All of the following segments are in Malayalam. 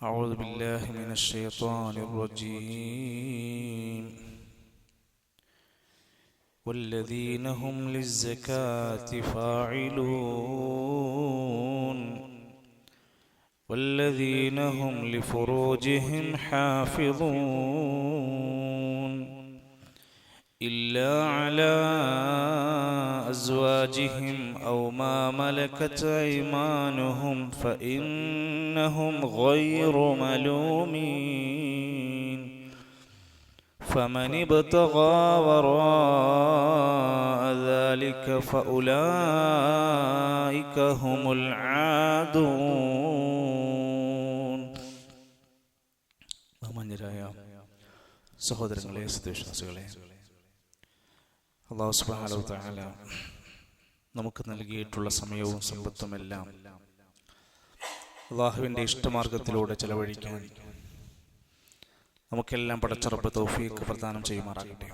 أعوذ بالله من الشيطان الرجيم والذين هم للزكاة فاعلون والذين هم لفروجهم حافظون إلا على أزواجهم أو ما ملكت أيمانهم فإنهم غير ملومين فمن ابتغى وراء ذلك فأولئك هم العادون. സഹോദരങ്ങളെ, സത്യവിശ്വാസികളെ, അല്ലാഹു സുബ്ഹാനഹു വ തആല നമുക്ക് നൽകിയിട്ടുള്ള സമയവും സമ്പത്തുമെല്ലാം അല്ലാഹുവിൻ്റെ ഇഷ്ടമാർഗത്തിലൂടെ ചെലവഴിക്കാൻ നമുക്കെല്ലാം പടച്ചറപ്പ് തൗഫീഖ് പ്രദാനം ചെയ്യുമാറാകട്ടെ.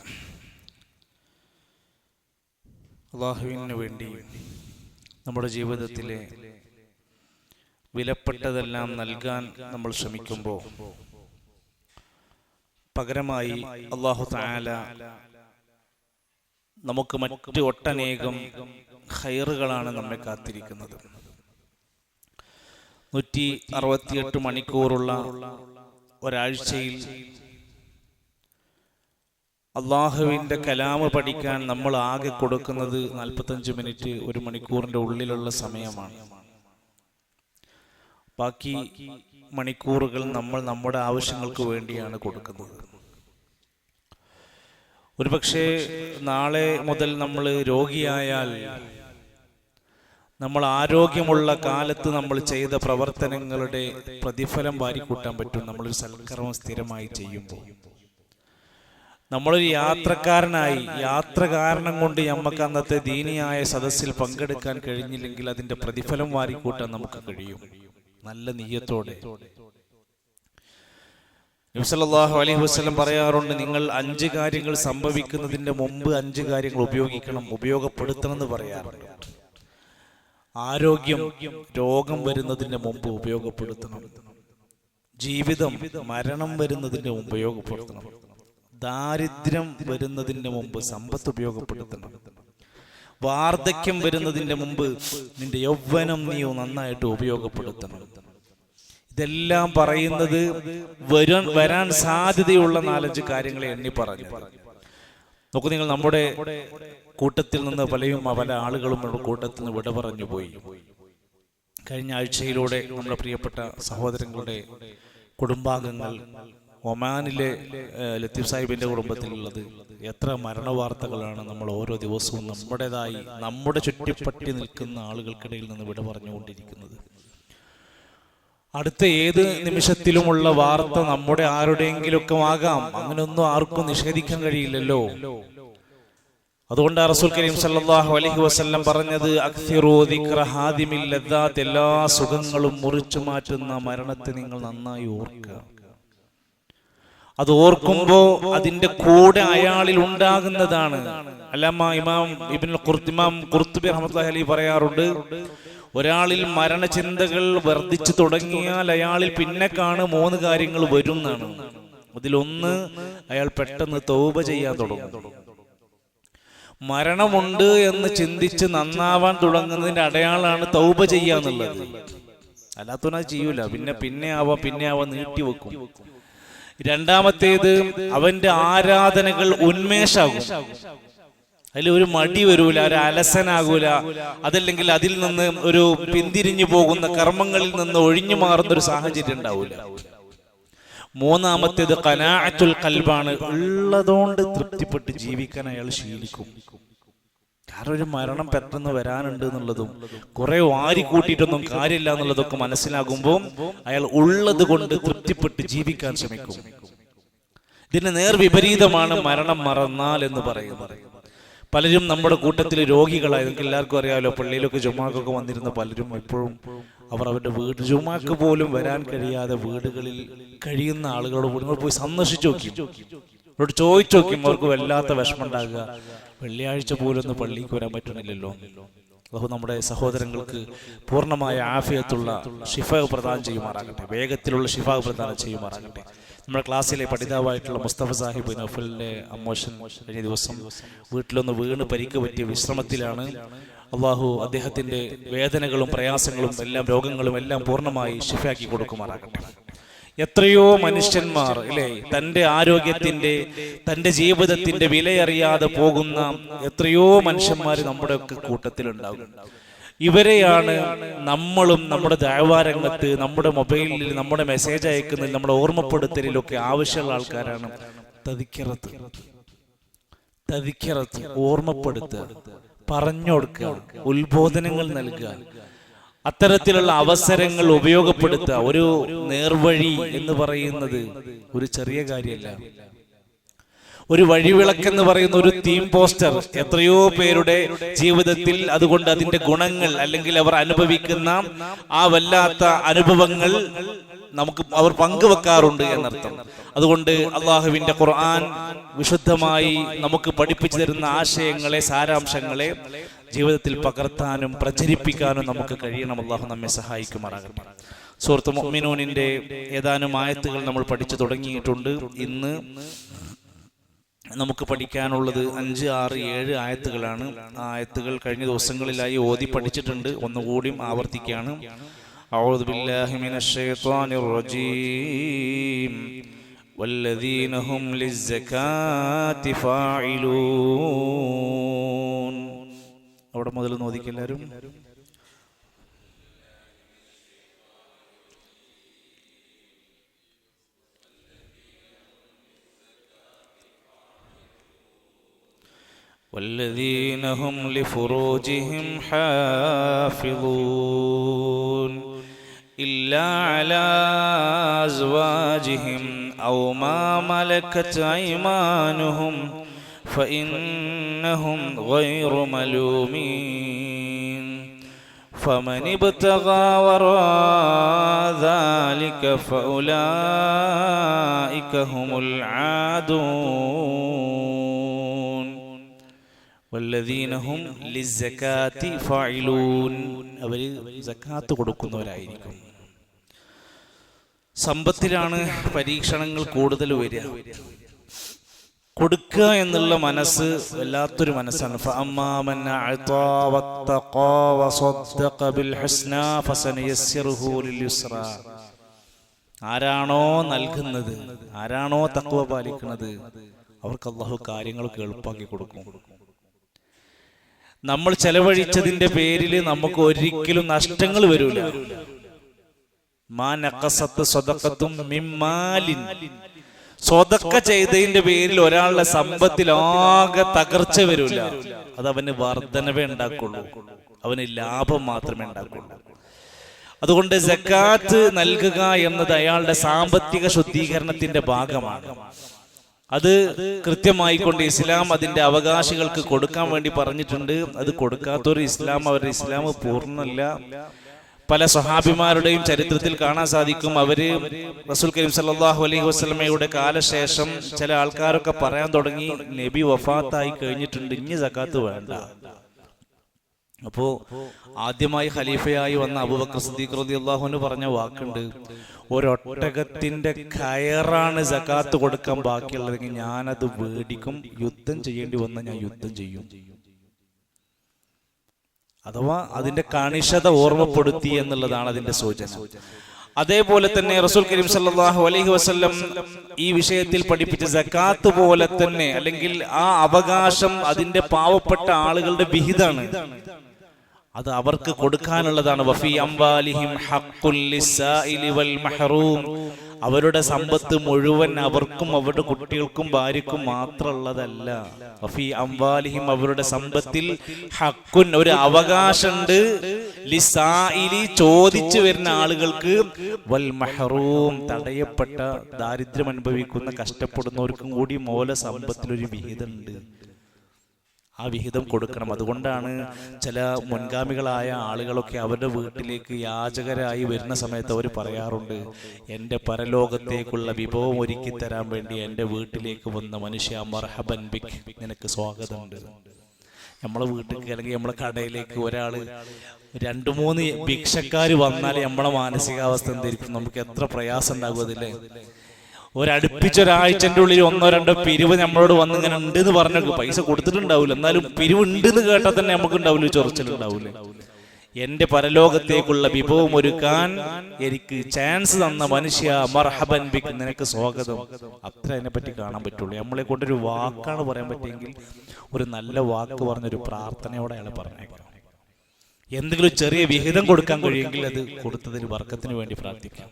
അല്ലാഹുവിന് വേണ്ടി നമ്മുടെ ജീവിതത്തിലെ വിലപ്പെട്ടതെല്ലാം നൽകാൻ നമ്മൾ ശ്രമിക്കുമ്പോൾ പകരമായി അല്ലാഹു തആല നമുക്ക് മറ്റ് ഒട്ടനേകം ഖൈറുകളാണ് നമ്മെ കാത്തിരിക്കുന്നത്. 168 മണിക്കൂറുള്ള ഒരാഴ്ചയിൽ അള്ളാഹുവിൻ്റെ കലാമ് പഠിക്കാൻ നമ്മൾ ആകെ കൊടുക്കുന്നത് 45 മിനിറ്റ്, 1 മണിക്കൂറിൻ്റെ ഉള്ളിലുള്ള സമയമാണ്. ബാക്കി മണിക്കൂറുകൾ നമ്മൾ നമ്മുടെ ആവശ്യങ്ങൾക്ക് വേണ്ടിയാണ് കൊടുക്കുന്നത്. ഒരുപക്ഷെ നാളെ മുതൽ നമ്മൾ രോഗിയായാൽ നമ്മൾ ആരോഗ്യമുള്ള കാലത്ത് നമ്മൾ ചെയ്ത പ്രവർത്തനങ്ങളുടെ പ്രതിഫലം വാരിക്കൂട്ടാൻ പറ്റും. നമ്മളൊരു സൽക്കർമ്മം സ്ഥിരമായി ചെയ്യുമ്പോൾ നമ്മളൊരു യാത്രക്കാരനായി യാത്ര കാരണം കൊണ്ട് നമുക്ക് അന്നത്തെ ദീനിയായ സദസ്സിൽ പങ്കെടുക്കാൻ കഴിഞ്ഞില്ലെങ്കിൽ അതിന്റെ പ്രതിഫലം വാരിക്കൂട്ടാൻ നമുക്ക് കഴിയും, നല്ല നിയ്യത്തോടെ. നബി സല്ലല്ലാഹു അലൈഹി വസല്ലം പറയാറുണ്ട്, നിങ്ങൾ 5 കാര്യങ്ങൾ സംഭവിക്കുന്നതിന്റെ മുമ്പ് 5 കാര്യങ്ങൾ ഉപയോഗപ്പെടുത്തണം എന്ന് പറയാറുണ്ട്. ആരോഗ്യം രോഗം വരുന്നതിന്റെ മുമ്പ് ഉപയോഗപ്പെടുത്തണം. ജീവിതം മരണം വരുന്നതിന്റെ മുമ്പ് ഉപയോഗപ്പെടുത്തണം. ദാരിദ്ര്യം വരുന്നതിന്റെ മുമ്പ് സമ്പത്ത് ഉപയോഗപ്പെടുത്തണം. വാർദ്ധക്യം വരുന്നതിന്റെ മുമ്പ് നിന്റെ യൗവനം നീ നന്നായിട്ട് ഉപയോഗപ്പെടുത്തണം. ഇതെല്ലാം പറയുന്നത് വരാൻ സാധ്യതയുള്ള 4-5 കാര്യങ്ങളെ എണ്ണി പറഞ്ഞു. നോക്കൂ, നിങ്ങൾ നമ്മുടെ കൂട്ടത്തിൽ നിന്ന് പല ആളുകളും നമ്മുടെ കൂട്ടത്തിൽ നിന്ന് വിട പറഞ്ഞു പോയി. കഴിഞ്ഞ ആഴ്ചയിലൂടെ നമ്മുടെ പ്രിയപ്പെട്ട സഹോദരങ്ങളുടെ കുടുംബാംഗങ്ങൾ ഒമാനിലെ ലത്തീഫ് സാഹിബിന്റെ കുടുംബത്തിലുള്ളത്. എത്ര മരണവാർത്തകളാണ് നമ്മൾ ഓരോ ദിവസവും നമ്മുടെ ചുറ്റിപ്പറ്റി നിൽക്കുന്ന ആളുകൾക്കിടയിൽ നിന്ന് വിട പറഞ്ഞുകൊണ്ടിരിക്കുന്നത്. അടുത്ത ഏത് നിമിഷത്തിലുമുള്ള വാർത്ത നമ്മുടെ ആരുടെയെങ്കിലുമൊക്കെ ആകാം. അങ്ങനെയൊന്നും ആർക്കും നിഷേധിക്കാൻ കഴിയില്ലല്ലോ. അതുകൊണ്ട് റസൂൽ കരീം സല്ലല്ലാഹു അലൈഹി വസല്ലം പറഞ്ഞത്, അക്സിറൂ ദിക്റ ഹാദിമിൽ ലദ്ദാത്ത്, എല്ലാ സുഖങ്ങളും മുറിച്ചു മാറ്റുന്ന മരണത്തെ നിങ്ങൾ നന്നായി ഓർക്കുക. അത് ഓർക്കുമ്പോ അതിന്റെ കൂടെ അയാളിൽ ഉണ്ടാകുന്നതാണ്. ഇമാം ഖുർത്തുബി റഹ്മത്തുള്ളാഹി അലൈഹി പറയാറുണ്ട്, ഒരാളിൽ മരണചിന്തകൾ വർദ്ധിച്ചു തുടങ്ങിയാൽ അയാളിൽ പിന്നെ 3 കാര്യങ്ങൾ വരും എന്നാണ്. അതിലൊന്ന്, അയാൾ പെട്ടെന്ന് തൗബ ചെയ്യാൻ തുടങ്ങും. മരണമുണ്ട് എന്ന് ചിന്തിച്ച് നന്നാവാൻ തുടങ്ങുന്നതിന്റെ അടയാളാണ് തൗബ ചെയ്യാന്നുള്ളത്. അല്ലാത്തവനത് ചെയ്യൂല, പിന്നെ ആവാ നീട്ടിവെക്കും. രണ്ടാമത്തേത്, അവന്റെ ആരാധനകൾ ഉന്മേഷാകും. അതിൽ ഒരു മടി വരൂല, ഒരു അലസനാകൂല. അതല്ലെങ്കിൽ അതിൽ നിന്ന് ഒരു പിന്തിരിഞ്ഞു പോകുന്ന കർമ്മങ്ങളിൽ നിന്ന് ഒഴിഞ്ഞു മാറുന്ന ഒരു സാഹചര്യം ഉണ്ടാവൂല. മൂന്നാമത്തേത് ഖനാഅത്തുൽ ഖൽബാണ്. ഉള്ളതുകൊണ്ട് തൃപ്തിപ്പെട്ട് ജീവിക്കാൻ അയാൾ ശീലിക്കും. കാരണം ഒരു മരണം പെട്ടെന്ന് വരാനുണ്ട് എന്നുള്ളതും കുറെ വാരിക്കൂട്ടിയിട്ടൊന്നും കാര്യമില്ല എന്നുള്ളതൊക്കെ മനസ്സിലാകുമ്പോൾ അയാൾ ഉള്ളത് കൊണ്ട് തൃപ്തിപ്പെട്ട് ജീവിക്കാൻ ശ്രമിക്കും. ഇതിന് നേർവിപരീതമാണ് മരണം മറന്നാൽ എന്ന് പറയുന്നത്. പലരും നമ്മുടെ കൂട്ടത്തിൽ രോഗികളായി, നിങ്ങൾക്ക് എല്ലാവർക്കും അറിയാമല്ലോ, പള്ളിയിലൊക്കെ ജുമാക്കൊക്കെ വന്നിരുന്ന പലരും ഇപ്പോഴും അവരുടെ വീട് ജുമാക്ക് പോലും വരാൻ കഴിയാതെ വീടുകളിൽ കഴിയുന്ന ആളുകളോട് നിങ്ങൾ പോയി സന്ദർശിച്ചു നോക്കി, അവരോട് ചോദിച്ചു നോക്കി, അവർക്ക് വല്ലാത്ത വിഷമം ഉണ്ടാകുക. വെള്ളിയാഴ്ച പോലും ഒന്ന് പള്ളിക്ക് വരാൻ പറ്റണില്ലല്ലോ. അല്ലാഹു നമ്മുടെ സഹോദരങ്ങൾക്ക് പൂർണ്ണമായ ആഫിയത്തുള്ള ഷിഫ പ്രദാനം ചെയ്യുമാറാകട്ടെ, വേഗത്തിലുള്ള ഷിഫ പ്രദാനം ചെയ്യുമാറാകട്ടെ. നമ്മുടെ ക്ലാസ്സിലെ പഠിതാവായിട്ടുള്ള മുസ്തഫ സാഹിബ് നൗഫലിന്റെ അമ്മോഷൻ കഴിഞ്ഞ ദിവസം വീട്ടിലൊന്ന് വീണ് പരിക്ക് പറ്റിയ വിശ്രമത്തിലാണ്. അള്ളാഹു അദ്ദേഹത്തിന്റെ വേദനകളും പ്രയാസങ്ങളും എല്ലാം രോഗങ്ങളും എല്ലാം പൂർണ്ണമായി ഷിഫയാക്കി കൊടുക്കുമാറാകട്ടെ. എത്രയോ മനുഷ്യന്മാർ അല്ലേ തൻ്റെ ആരോഗ്യത്തിന്റെ തൻ്റെ ജീവിതത്തിന്റെ വിലയറിയാതെ പോകുന്ന എത്രയോ മനുഷ്യന്മാർ നമ്മുടെ ഒക്കെ കൂട്ടത്തിലുണ്ടാകും. ഇവരെയാണ് നമ്മളും നമ്മുടെ ദഅ്വാ രംഗത്ത്, നമ്മുടെ മൊബൈലിൽ, നമ്മുടെ മെസ്സേജ് അയക്കുന്നതിൽ, നമ്മുടെ ഓർമ്മപ്പെടുത്തലിലൊക്കെ ആവശ്യമുള്ള ആൾക്കാരാണ്. തദിക്കിറത്ത് ഓർമ്മപ്പെടുത്തുക, പറഞ്ഞു കൊടുക്കുക, ഉത്ബോധനങ്ങൾ നൽകുക, അത്തരത്തിലുള്ള അവസരങ്ങൾ ഉപയോഗപ്പെടുത്തുക. ഒരു നേർവഴി എന്ന് പറയുന്നത് ഒരു ചെറിയ കാര്യമല്ല. ഒരു വഴിവിളക്കെന്ന് പറയുന്ന ഒരു തീം പോസ്റ്റർ എത്രയോ പേരുടെ ജീവിതത്തിൽ അതുകൊണ്ട് അതിന്റെ ഗുണങ്ങൾ അല്ലെങ്കിൽ അവർ അനുഭവിക്കുന്ന ആ വല്ലാത്ത അനുഭവങ്ങൾ അവർ പങ്കുവെക്കാറുണ്ട് എന്നർത്ഥം. അതുകൊണ്ട് അള്ളാഹുവിന്റെ ഖുർആൻ വിശുദ്ധമായി നമുക്ക് പഠിപ്പിച്ചു തരുന്ന ആശയങ്ങളെ, സാരാംശങ്ങളെ ജീവിതത്തിൽ പകർത്താനും പ്രചരിപ്പിക്കാനും നമുക്ക് കഴിയണം. അള്ളാഹു നമ്മെ സഹായിക്കുമാറാകട്ടെ. സൂറത്ത് മുഅ്മിനൂനിന്റെ ഏതാനും ആയത്തുകൾ നമ്മൾ പഠിച്ചു തുടങ്ങിയിട്ടുണ്ട്. ഇന്ന് നമുക്ക് പഠിക്കാനുള്ളത് 5, 6, 7 ആയത്തുകളാണ്. ആ ആയത്തുകൾ കഴിഞ്ഞ ദിവസങ്ങളിലായി ഓതി പഠിച്ചിട്ടുണ്ട്, ഒന്നുകൂടിയും ആവർത്തിക്കുകയാണ്. അഊദു ബില്ലാഹി മിനശ് ശൈത്വാനിർ റജീം വല്ലദീന ഹും ലിസ്സകാത്തി ഫാഇലൂൻ. അവിടെ മുതൽ നോദിക്കെല്ലാവരും. والذين هم لفروجهم حافظون إلا على أزواجهم أو ما ملكت أيمانهم فإنهم غير ملومين فمن ابتغى وراء ذلك فأولئك هم العادون والذين هم للزكاة فاعلون. അവർ സക്കാത്ത് കൊടുക്കുന്നവരായിരിക്കും. സമ്പത്തിലാണ് പരീക്ഷണങ്ങൾ കൂടുതൽ വരിക. കൊടുക്കുക എന്നുള്ള മനസ്സ് വല്ലാത്തൊരു മനസ്സാണ്. ഫഅമ്മാമൻ അഅതാ വത്തഖാ വസദ്ദഖ ബിൽ ഹുസ്നാ ഫസനയസ്സിറുഹു ലിൽയുസ്റാ. ആരാണോ നൽകുന്നത്, ആരാണോ തഖ്വ പാലിക്കുന്നത്, അവർക്ക് അല്ലാഹു കാര്യങ്ങളൊക്കെ എളുപ്പമാക്കി കൊടുക്കും. നമ്മൾ ചെലവഴിച്ചതിന്റെ പേരിൽ നമുക്ക് ഒരിക്കലും നഷ്ടങ്ങൾ വരൂല. മാ നഖസത്ത് സദഖത്തും മിൻ മാലിൻ. സ്വതക്ക ചെയ്തതിന്റെ പേരിൽ ഒരാളുടെ സമ്പത്തിൽ ആകെ തകർച്ച വരൂല. അത് അവന് വർധനവേ ഉണ്ടാക്കുള്ളൂ, അവന് ലാഭം മാത്രമേ ഉണ്ടാക്കുള്ളൂ. അതുകൊണ്ട് സക്കാത്ത് നൽകുക എന്നത് അയാളുടെ സാമ്പത്തിക ശുദ്ധീകരണത്തിന്റെ ഭാഗമാണ്. അത് കൃത്യമായിക്കൊണ്ട് ഇസ്ലാം അതിന്റെ അവകാശികൾക്ക് കൊടുക്കാൻ വേണ്ടി പറഞ്ഞിട്ടുണ്ട്. അത് കൊടുക്കാത്തൊരു അവരുടെ ഇസ്ലാം പൂർണ്ണമല്ല. പല സ്വഹാബിമാരുടെയും ചരിത്രത്തിൽ കാണാൻ സാധിക്കും, അവര് റസൂൽ കരീം സല്ലല്ലാഹു അലൈഹി വസല്ലമയുടെ കാലശേഷം ചില ആൾക്കാരൊക്കെ പറയാൻ തുടങ്ങി, നബി വഫാത്തായി കഴിഞ്ഞിട്ടുണ്ട്, ഇനി സക്കാത്ത് വേണ്ട. അപ്പോ ആദ്യമായി ഖലീഫയായി വന്ന അബൂബക്കർ സിദ്ദീഖ് റളിയല്ലാഹു അൻഹു പറഞ്ഞ വാക്കുണ്ട്, ഒരൊട്ടകത്തിന്റെ കയറാണ് സക്കാത്ത് കൊടുക്കാൻ ബാക്കിയുള്ളതെങ്കിൽ ഞാനത് വേടിക്കും, യുദ്ധം ചെയ്യേണ്ടി വന്നാൽ ഞാൻ യുദ്ധം ചെയ്യും. അഥവാ അതിന്റെ കണിശത ഓർമ്മപ്പെടുത്തി എന്നുള്ളതാണ് അതിന്റെ സൂചന. അതേപോലെ തന്നെ റസൂൽ കരീം സല്ലല്ലാഹു അലൈഹി വസല്ലം ഈ വിഷയത്തിൽ പഠിപ്പിച്ച സക്കാത്ത് പോലെ തന്നെ, അല്ലെങ്കിൽ ആ അവകാശം അതിന്റെ പാവപ്പെട്ട ആളുകളുടെ വിഹിതമാണ്, അത് അവർക്ക് കൊടുക്കാനുള്ളതാണ്. വഫീ അംവാലിഹിം ഹഖ്ഖുൽ ലിസ്സായിലി വൽ മഹ്റൂം. അവരുടെ സമ്പത്ത് മുഴുവൻ അവർക്കും അവരുടെ കുട്ടികൾക്കും ഭാര്യക്കും മാത്രമുള്ളതല്ല. വഫീ അംവാലിഹിം, അവരുടെ സമ്പത്തിൽ ഹഖ്ഖുൻ, ഒരു അവകാശമുണ്ട്, ലിസ്സായിലി, ചോദിച്ചു വരുന്ന ആളുകൾക്ക്, വൽ മഹ്റൂം, തടയപ്പെട്ട ദാരിദ്ര്യം അനുഭവിക്കുന്ന കഷ്ടപ്പെടുന്നവർക്കും കൂടി മൂല സമ്പത്തിലൊരു വിഹിതമുണ്ട്. ആ വിഹിതം കൊടുക്കണം. അതുകൊണ്ടാണ് ചില മുൻഗാമികളായ ആളുകളൊക്കെ അവരുടെ വീട്ടിലേക്ക് യാചകരായി വരുന്ന സമയത്ത് അവർ പറയാറുണ്ട്, എൻ്റെ പരലോകത്തേക്കുള്ള വിഭവം ഒരുക്കി തരാൻ വേണ്ടി എൻ്റെ വീട്ടിലേക്ക് വന്ന മനുഷ്യ, മർഹബൻ ബിക്, നിനക്ക് സ്വാഗതമുണ്ട്. നമ്മളെ വീട്ടിലേക്ക് അല്ലെങ്കിൽ നമ്മളെ കടയിലേക്ക് ഒരാൾ 2-3 ഭിക്ഷക്കാർ വന്നാൽ നമ്മളെ മാനസികാവസ്ഥ എന്തായിരിക്കും? നമുക്ക് എത്ര പ്രയാസം ഉണ്ടാകും അതില്ലേ? ഒരടുപ്പിച്ചൊരാഴ്ചൻ്റെ ഉള്ളിൽ 1-2 പിരിവ് നമ്മളോട് വന്ന് ഇങ്ങനെ ഉണ്ട് എന്ന് പറഞ്ഞു, പൈസ കൊടുത്തിട്ടുണ്ടാവില്ല, എന്നാലും പിരിവ് ഉണ്ട് എന്ന് കേട്ടാൽ തന്നെ നമുക്ക് ഉണ്ടാവില്ല, ചൊറിച്ചിലുണ്ടാവില്ല. എന്റെ പരലോകത്തേക്കുള്ള വിഭവം ഒരുക്കാൻ എനിക്ക് ചാൻസ് തന്ന മനുഷ്യ, മർഹബൻ ബിക്, നിനക്ക് സ്വാഗതം. അത്ര അതിനെ പറ്റി കാണാൻ പറ്റുള്ളൂ. നമ്മളെ കൊണ്ടൊരു വാക്കാണ് പറയാൻ പറ്റിയെങ്കിൽ ഒരു നല്ല വാക്ക് പറഞ്ഞൊരു പ്രാർത്ഥനയോടെ അയാൾ പറഞ്ഞേക്കാം. എന്തെങ്കിലും ചെറിയ വിഹിതം കൊടുക്കാൻ കഴിയുമെങ്കിൽ അത് കൊടുത്തതിന് ബർക്കത്തിന് വേണ്ടി പ്രാർത്ഥിക്കാം.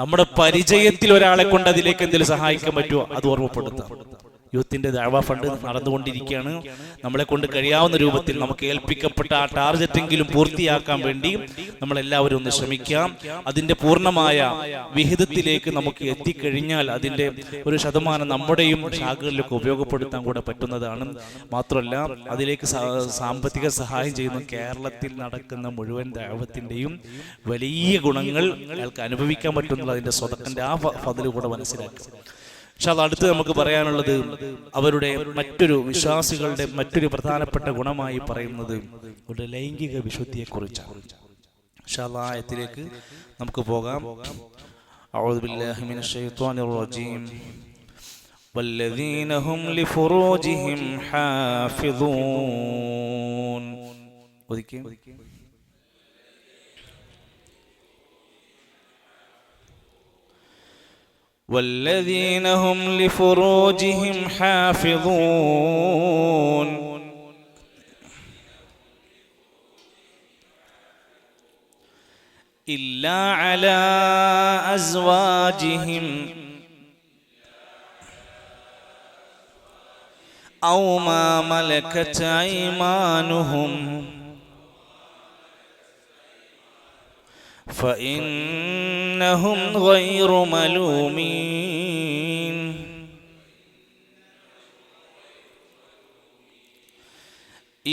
നമ്മുടെ പരിചയത്തിൽ ഒരാളെ കൊണ്ട് അതിലേക്ക് എന്തെങ്കിലും സഹായിക്കാൻ പറ്റുമോ അത് ഓർമ്മപ്പെടുത്താം. യൂത്തിന്റെ ദഅവ ഫണ്ട് നടന്നുകൊണ്ടിരിക്കുകയാണ്. നമ്മളെ കൊണ്ട് കഴിയാവുന്ന രൂപത്തിൽ നമുക്ക് ഏൽപ്പിക്കപ്പെട്ട ആ ടാർഗറ്റെങ്കിലും പൂർത്തിയാക്കാൻ വേണ്ടി നമ്മളെല്ലാവരും ഒന്ന് ശ്രമിക്കാം. അതിന്റെ പൂർണ്ണമായ വിഹിതത്തിലേക്ക് നമുക്ക് എത്തിക്കഴിഞ്ഞാൽ അതിന്റെ ഒരു ശതമാനം നമ്മുടെയും ശാഖകളിലേക്ക് ഉപയോഗപ്പെടുത്താൻ കൂടെ പറ്റുന്നതാണ്. മാത്രമല്ല അതിലേക്ക് സാമ്പത്തിക സഹായം ചെയ്യുന്ന കേരളത്തിൽ നടക്കുന്ന മുഴുവൻ ദഅവത്തിന്റെയും വലിയ ഗുണങ്ങൾ അയാൾക്ക് അനുഭവിക്കാൻ പറ്റുന്നുള്ള അതിന്റെ സ്വതക്കന്റെ ആ ഫضل കൂടെ മനസ്സിലാക്കുക. അടുത്ത് നമുക്ക് പറയാനുള്ളത് അവരുടെ മറ്റൊരു വിശ്വാസികളുടെ മറ്റൊരു പ്രധാനപ്പെട്ട ഗുണമായി പറയുന്നത് ഒരു ലൈംഗിക വിശുദ്ധിയെ കുറിച്ചാണ്. ആയത്തിലേക്ക് നമുക്ക് പോകാം. അഊദു ബില്ലാഹി മിനശ് ശൈത്വാനിർ റജീം. വല്ലദീന ഹും ലിഫുറൂജിഹിം ഹാഫിദൂൻ. والذين هم لفروجهم حافظون إلا على أزواجهم أو ما ملكت أيمانهم فإنهم غير ملومين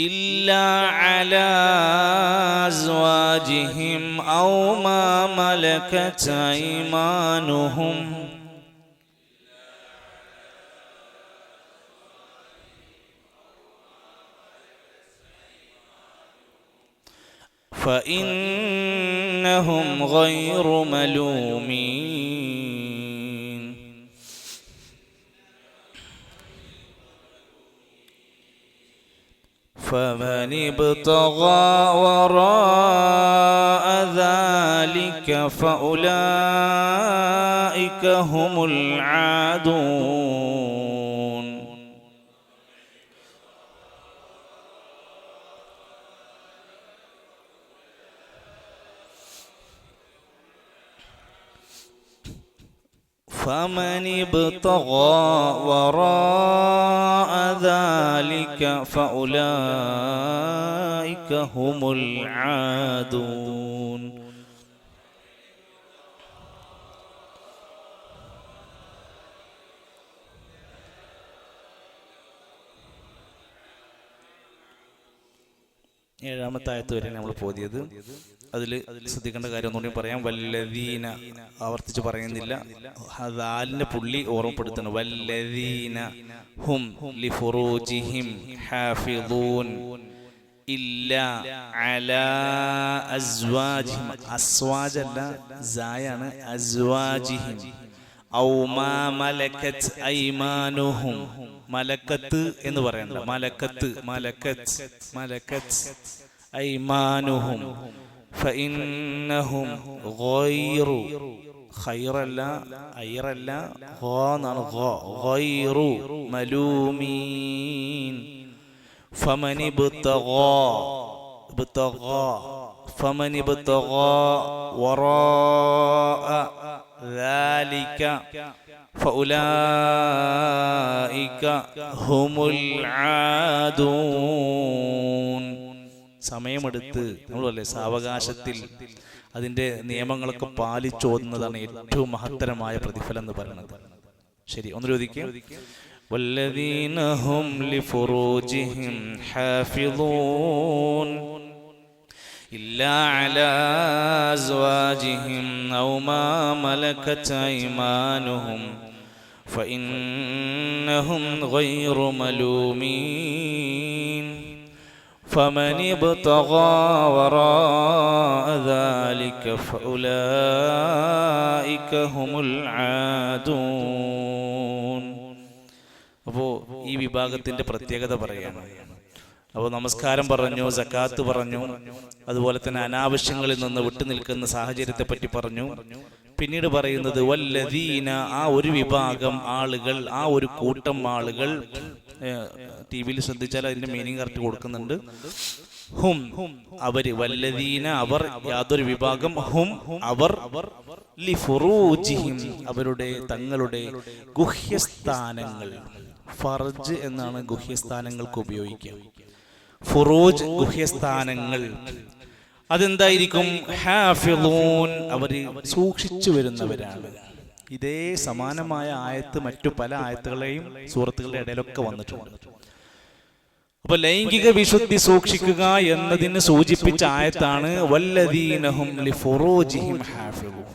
إلا على أزواجهم أو ما ملكت أيمانهم فإنهم غير ملومين فمن ابتغى وراء ذلك فأولئك هم العادون فمن ابتغى وراء ذلك فأولئك هم العادون ഏഴാമത്തെ ആയത്ത് വരെ നമ്മൾ പോതിയത്. അതിൽ ശ്രദ്ധിക്കേണ്ട കാര്യം ഒന്നുകൂടി പറയാം. വല്ലദീന ആവർത്തിച്ച് പറയുന്നില്ല, ദാലിന്റെ പുള്ളി ഓർമ്മപ്പെടുത്തണം. വല്ലദീന ഹും ലിഫുറൂജിഹിം ഹാഫിദൂൻ ഇല്ലാ അലാ അസ്വാജിഹിം. അസ്വാജല്ല, സായാണ്. അസ്വാജിഹിം ഔ മാ മലക്കത് ഐമാനുഹും. മലക്കത്ത് എന്ന് പറയണ്ട, മലക്കത്ത്, മലക്കത്ത്, മലക്കത്ത് ഐമാനുഹും ഫഇന്നഹും ഗൈറു, ഖൈറല്ല ഐറല്ല, ഗാന്നാണ്, ഗൈറു മലൂമീൻ. ഫമൻ ഇബ്തഗാ, ഇബ്തഗാ, ഫമൻ ഇബ്തഗാ വറാഅ ذلك فأولئك هم العادون. സമയമെടുത്ത് നമ്മളല്ലേ സാവകാശത്തിൽ അതിന്റെ നിയമങ്ങളൊക്കെ പാലിച്ചോതുന്നതാണ് ഏറ്റവും മഹത്തരമായ പ്രതിഫലം എന്ന് പറയുന്നത്. ശരി, ഒന്ന് ചോദിക്കുക. വല്ലദീന ഹും ലിഫുറൂജിഹിം ഹാഫിളൂൻ إلا على أزواجهم أو ما ملكت أيمانهم فإنهم غير ملومين فمن ابتغى وراء ذلك فأولئك هم العادون. അപ്പോൾ ഈ വിഭാഗത്തിന്റെ പ്രത്യേകത പറയാണ്. അപ്പോൾ നമസ്കാരം പറഞ്ഞു, സക്കാത്ത് പറഞ്ഞു, അതുപോലെ തന്നെ അനാവശ്യങ്ങളിൽ നിന്ന് വിട്ടുനിൽക്കുന്ന സാഹചര്യത്തെ പറ്റി പറഞ്ഞു. പിന്നീട് പറയുന്നത് വല്ലദീന, ആ ഒരു വിഭാഗം ആളുകൾ, ആ ഒരു കൂട്ടം ആളുകൾ. TV ശ്രദ്ധിച്ചാൽ അതിന്റെ മീനിങ് കറക്റ്റ് കൊടുക്കുന്നുണ്ട്. ഹും അവര്, വല്ലദീന അവർ, യാതൊരു വിഭാഗം, ഹും അവർ, ലിഫുറൂജിഹിം അവരുടെ തങ്ങളുടെ ഗുഹ്യസ്ഥാനങ്ങൾ. ഫർജ് എന്നാണ് ഗുഹ്യസ്ഥാനങ്ങൾക്ക് ഉപയോഗിക്കുക. ഫുറൂജ് ഗുഹ്യസ്ഥാനങ്ങൾ അതെന്തായിരിക്കും? ഹാഫിളൂൻ അവർ സൂക്ഷിച്ചു വരുന്നവരാണ്. ഇതേ സമാനമായ ആയത്ത് മറ്റു പല ആയത്തുകളെയും സൂറത്തുകളുടെ ഇടയിലൊക്കെ വന്നിട്ടുണ്ട്. അപ്പൊ ലൈംഗിക വിശുദ്ധി സൂക്ഷിക്കുക എന്നതിന് സൂചിപ്പിച്ച ആയത്താണ് വല്ലദീനഹും ലിഫുറൂജിഹിം ഹാഫിളൂൻ.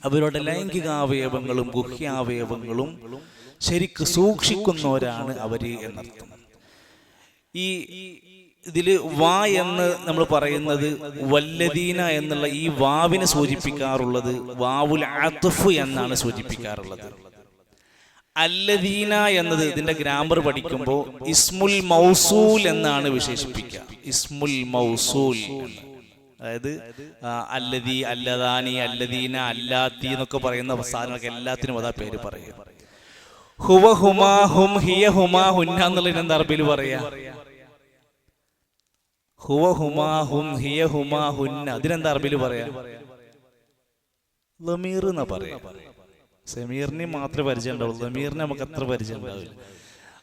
അവരുടെ ലൈംഗികാവയവങ്ങളും ഗുഹ്യാവയവങ്ങളും ശരിക്ക് സൂക്ഷിക്കുന്നവരാണ് അവര് എന്നർത്ഥം. ഈ ഇതില് വാ എന്ന് നമ്മൾ പറയുന്നത് വല്ലദീന എന്നുള്ള ഈ വാവിനെ സൂചിപ്പിക്കാറുള്ളത് വാവുൽ അത്ഫ് എന്നാണ് സൂചിപ്പിക്കാറുള്ളത്. അല്ലദീന എന്നത് ഇതിന്റെ ഗ്രാമർ പഠിക്കുമ്പോൾ ഇസ്മുൽ മൗസൂൽ എന്നാണ് വിശേഷിപ്പിക്കുക. ഇസ്മുൽ മൗസൂൽ, അതായത് അല്ലദീ, അല്ലദാനി, അല്ലദീന, അല്ലാത്തി എന്നൊക്കെ പറയുന്ന സാധനങ്ങൾക്ക് എല്ലാത്തിനും അതാ പേര് പറയുക. ഹുവ ഹുമാ ഹും ഹിയ ഹുമാ ഹുന്ന എന്നുള്ളതിന് എന്താ അറബിയിൽ പറയാ? ഹുവ ഹുമാ ഹും ഹിയ ഹുമാ ഹുന്ന, അതിനെന്താ അറബിയിൽ പറയാ? ലമീർ എന്നാ പറയാ. സമീറിനെ മാത്രമേ പരിചയം ഉണ്ടാവുള്ളൂ, ലമീറിനെ നമുക്ക് അത്ര പരിചയം ഉണ്ടാവില്ല.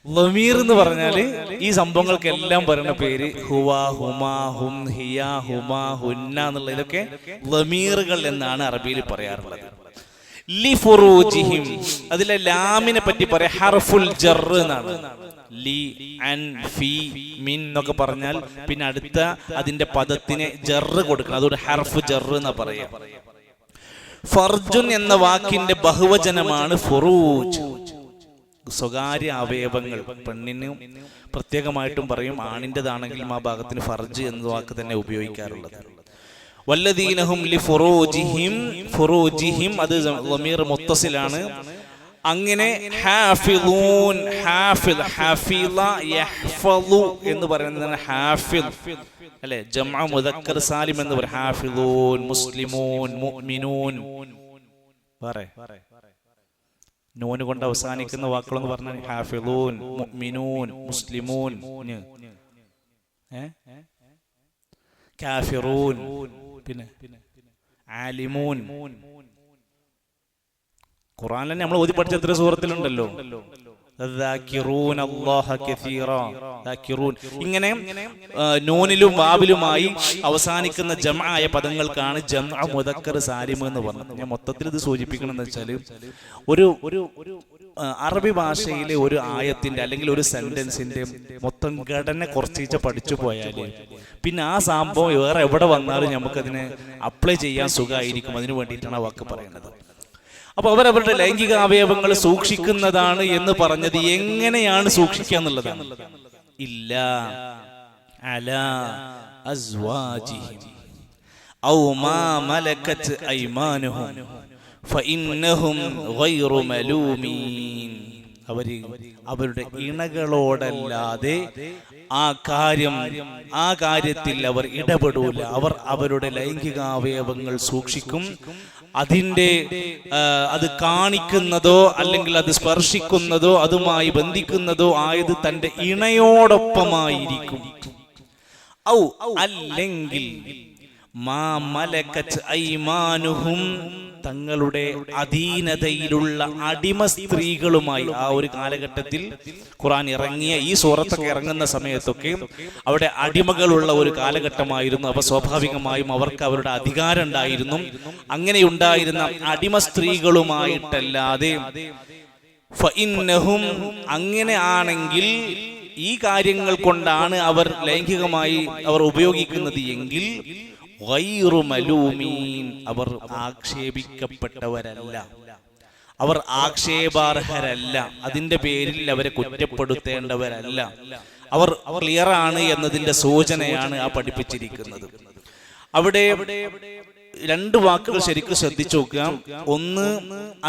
ലമീർ എന്ന് പറഞ്ഞാല് ഈ സംഭവങ്ങൾക്കെല്ലാം പറയുന്ന പേര് ഹുവ, ഹുമാ, ഹും, ഹിയ, ഹുമാ, ഹുന്ന എന്നുള്ളതിലൊക്കെ ലമീറുകൾ എന്നാണ് അറബിയിൽ പറയാറുള്ളത്. ലിഫുറൂജിഹിം അതിലെ ലാമിനെ പറ്റി പറയാം ഹർഫുൽ ജർ എന്നാണ്. ലി, അൻ, ഫി, മിൻ എന്നൊക്കെ പറഞ്ഞാൽ പിന്നെ അടുത്ത അതിന്റെ പദത്തിന് ജറ് കൊടുക്കണം, അതുകൊണ്ട് ഹർഫ് ജർ എന്നാ പറയാ. ഫർജുൻ എന്ന വാക്കിന്റെ ബഹുവചനമാണ് ഫുറൂജ്. സ്വകാര്യ അവയവങ്ങൾ പെണ്ണിന് പ്രത്യേകമായിട്ടും പറയും, ആണിൻ്റെതാണെങ്കിലും ആ ഭാഗത്തിന് ഫർജ് എന്ന വാക്ക് തന്നെ ഉപയോഗിക്കാറുള്ളത്. വല്ലദീനഹും ലിഫുറൂജിഹിം, ഫുറൂജിഹിം അത് ളമീർ മുത്തസിലാണ്. അങ്ങനെ ഹാഫിളൂൻ, ഹാഫിൽ, ഹഫിള യഹ്ഫളു എന്ന് പറയുന്നതാണ് ഹാഫിൽ അല്ലെ, ജംഅ മുദക്കർ സാലിം എന്ന് പറയും. ഹാഫിളൂൻ, മുസ്ലിമൂൻ, മുഅ്മിനൂൻ, പറ നൂന് കൊണ്ട് അവസാനിക്കുന്ന വാക്കുകളെന്ന് പറഞ്ഞാൽ ഹാഫിളൂൻ, മുഅ്മിനൂൻ, മുസ്ലിമൂൻ, കാഫിറൂൻ, പിന്നെ ആലിമൂൻ. ഖുർആനിൽ തന്നെ നമ്മൾ ഓതി പഠിച്ച എത്ര സൂറത്തിലുണ്ടല്ലോ. ഇങ്ങനെ നൂനിലും വാവിലുമായി അവസാനിക്കുന്ന ജംആയ പദങ്ങൾക്കാണ് ജംഅ മുദക്കർ സാലിം എന്ന് പറഞ്ഞത്. ഞാൻ മൊത്തത്തിൽ ഇത് സൂചിപ്പിക്കണമെന്ന് വെച്ചാൽ ഒരു അറബി ഭാഷയിലെ ഒരു ആയത്തിന്റെ അല്ലെങ്കിൽ ഒരു സെന്റൻസിന്റെ മൊത്തം ഘടന കുറച്ച് പഠിച്ചു പോയാൽ പിന്നെ ആ സംഭവം വേറെ എവിടെ വന്നാലും നമുക്കതിനെ അപ്ലൈ ചെയ്യാൻ സുഖമായിരിക്കും. അതിനു വേണ്ടിയിട്ടാണ് ആ വാക്ക് പറയുന്നത്. അപ്പൊ അവരവരുടെ ലൈംഗിക അവയവങ്ങൾ സൂക്ഷിക്കുന്നതാണ് എന്ന് പറഞ്ഞത് എങ്ങനെയാണ് സൂക്ഷിക്കുക എന്നുള്ളതാണ്. ഇല്ല അലാ അസ്വാജിഹിം ഔ മാ മലകത് ഐമാനുഹും ഫഇന്നഹും ഗൈറു മലൂമീൻ. അവരുടെ ഇണകളോടല്ലാതെ ആ കാര്യത്തിൽ അവർ ഇടപെടൂല. അവർ അവരുടെ ലൈംഗികാവയവങ്ങൾ സൂക്ഷിക്കും. അത് കാണിക്കുന്നതോ അല്ലെങ്കിൽ അത് സ്പർശിക്കുന്നതോ അതുമായി ബന്ധിക്കുന്നതോ ആയത് തന്റെ ഇണയോടൊപ്പമായിരിക്കും. ഔ അല്ലെങ്കിൽ മാ മലകത് ഐമാനുഹും തങ്ങളുടെ അധീനതയിലുള്ള അടിമ സ്ത്രീകളുമായി. ആ ഒരു കാലഘട്ടത്തിൽ ഖുർആൻ ഇറങ്ങിയ ഈ സൂറത്തൊക്കെ ഇറങ്ങുന്ന സമയത്തൊക്കെ അവിടെ അടിമകളുള്ള ഒരു കാലഘട്ടമായിരുന്നു. അപ്പൊ സ്വാഭാവികമായും അവർക്ക് അവരുടെ അധികാരം ഉണ്ടായിരുന്നു. അങ്ങനെയുണ്ടായിരുന്ന അടിമ സ്ത്രീകളുമായിട്ടല്ലാതെ ഫഇന്നഹും അങ്ങനെ ആണെങ്കിൽ ഈ കാര്യങ്ങൾ കൊണ്ടാണ് അവർ ലൈംഗികമായി അവർ ഉപയോഗിക്കുന്നത് എങ്കിൽ ഗൈറു മലൂമീൻ അവർ ആക്ഷേപിക്കപ്പെട്ടവരല്ല, അവർ ആക്ഷേപാർഹരല്ല, അതിന്റെ പേരിൽ അവരെ കുറ്റപ്പെടുത്തേണ്ടവരല്ല, അവർ ക്ലിയർ ആണ് എന്നതിന്റെ സൂചനയാണ് ആ പഠിപ്പിച്ചിരിക്കുന്നത്. അവിടെ രണ്ട് വാക്കുകൾ ശരിക്കും ശ്രദ്ധിച്ചു നോക്കുക. ഒന്ന്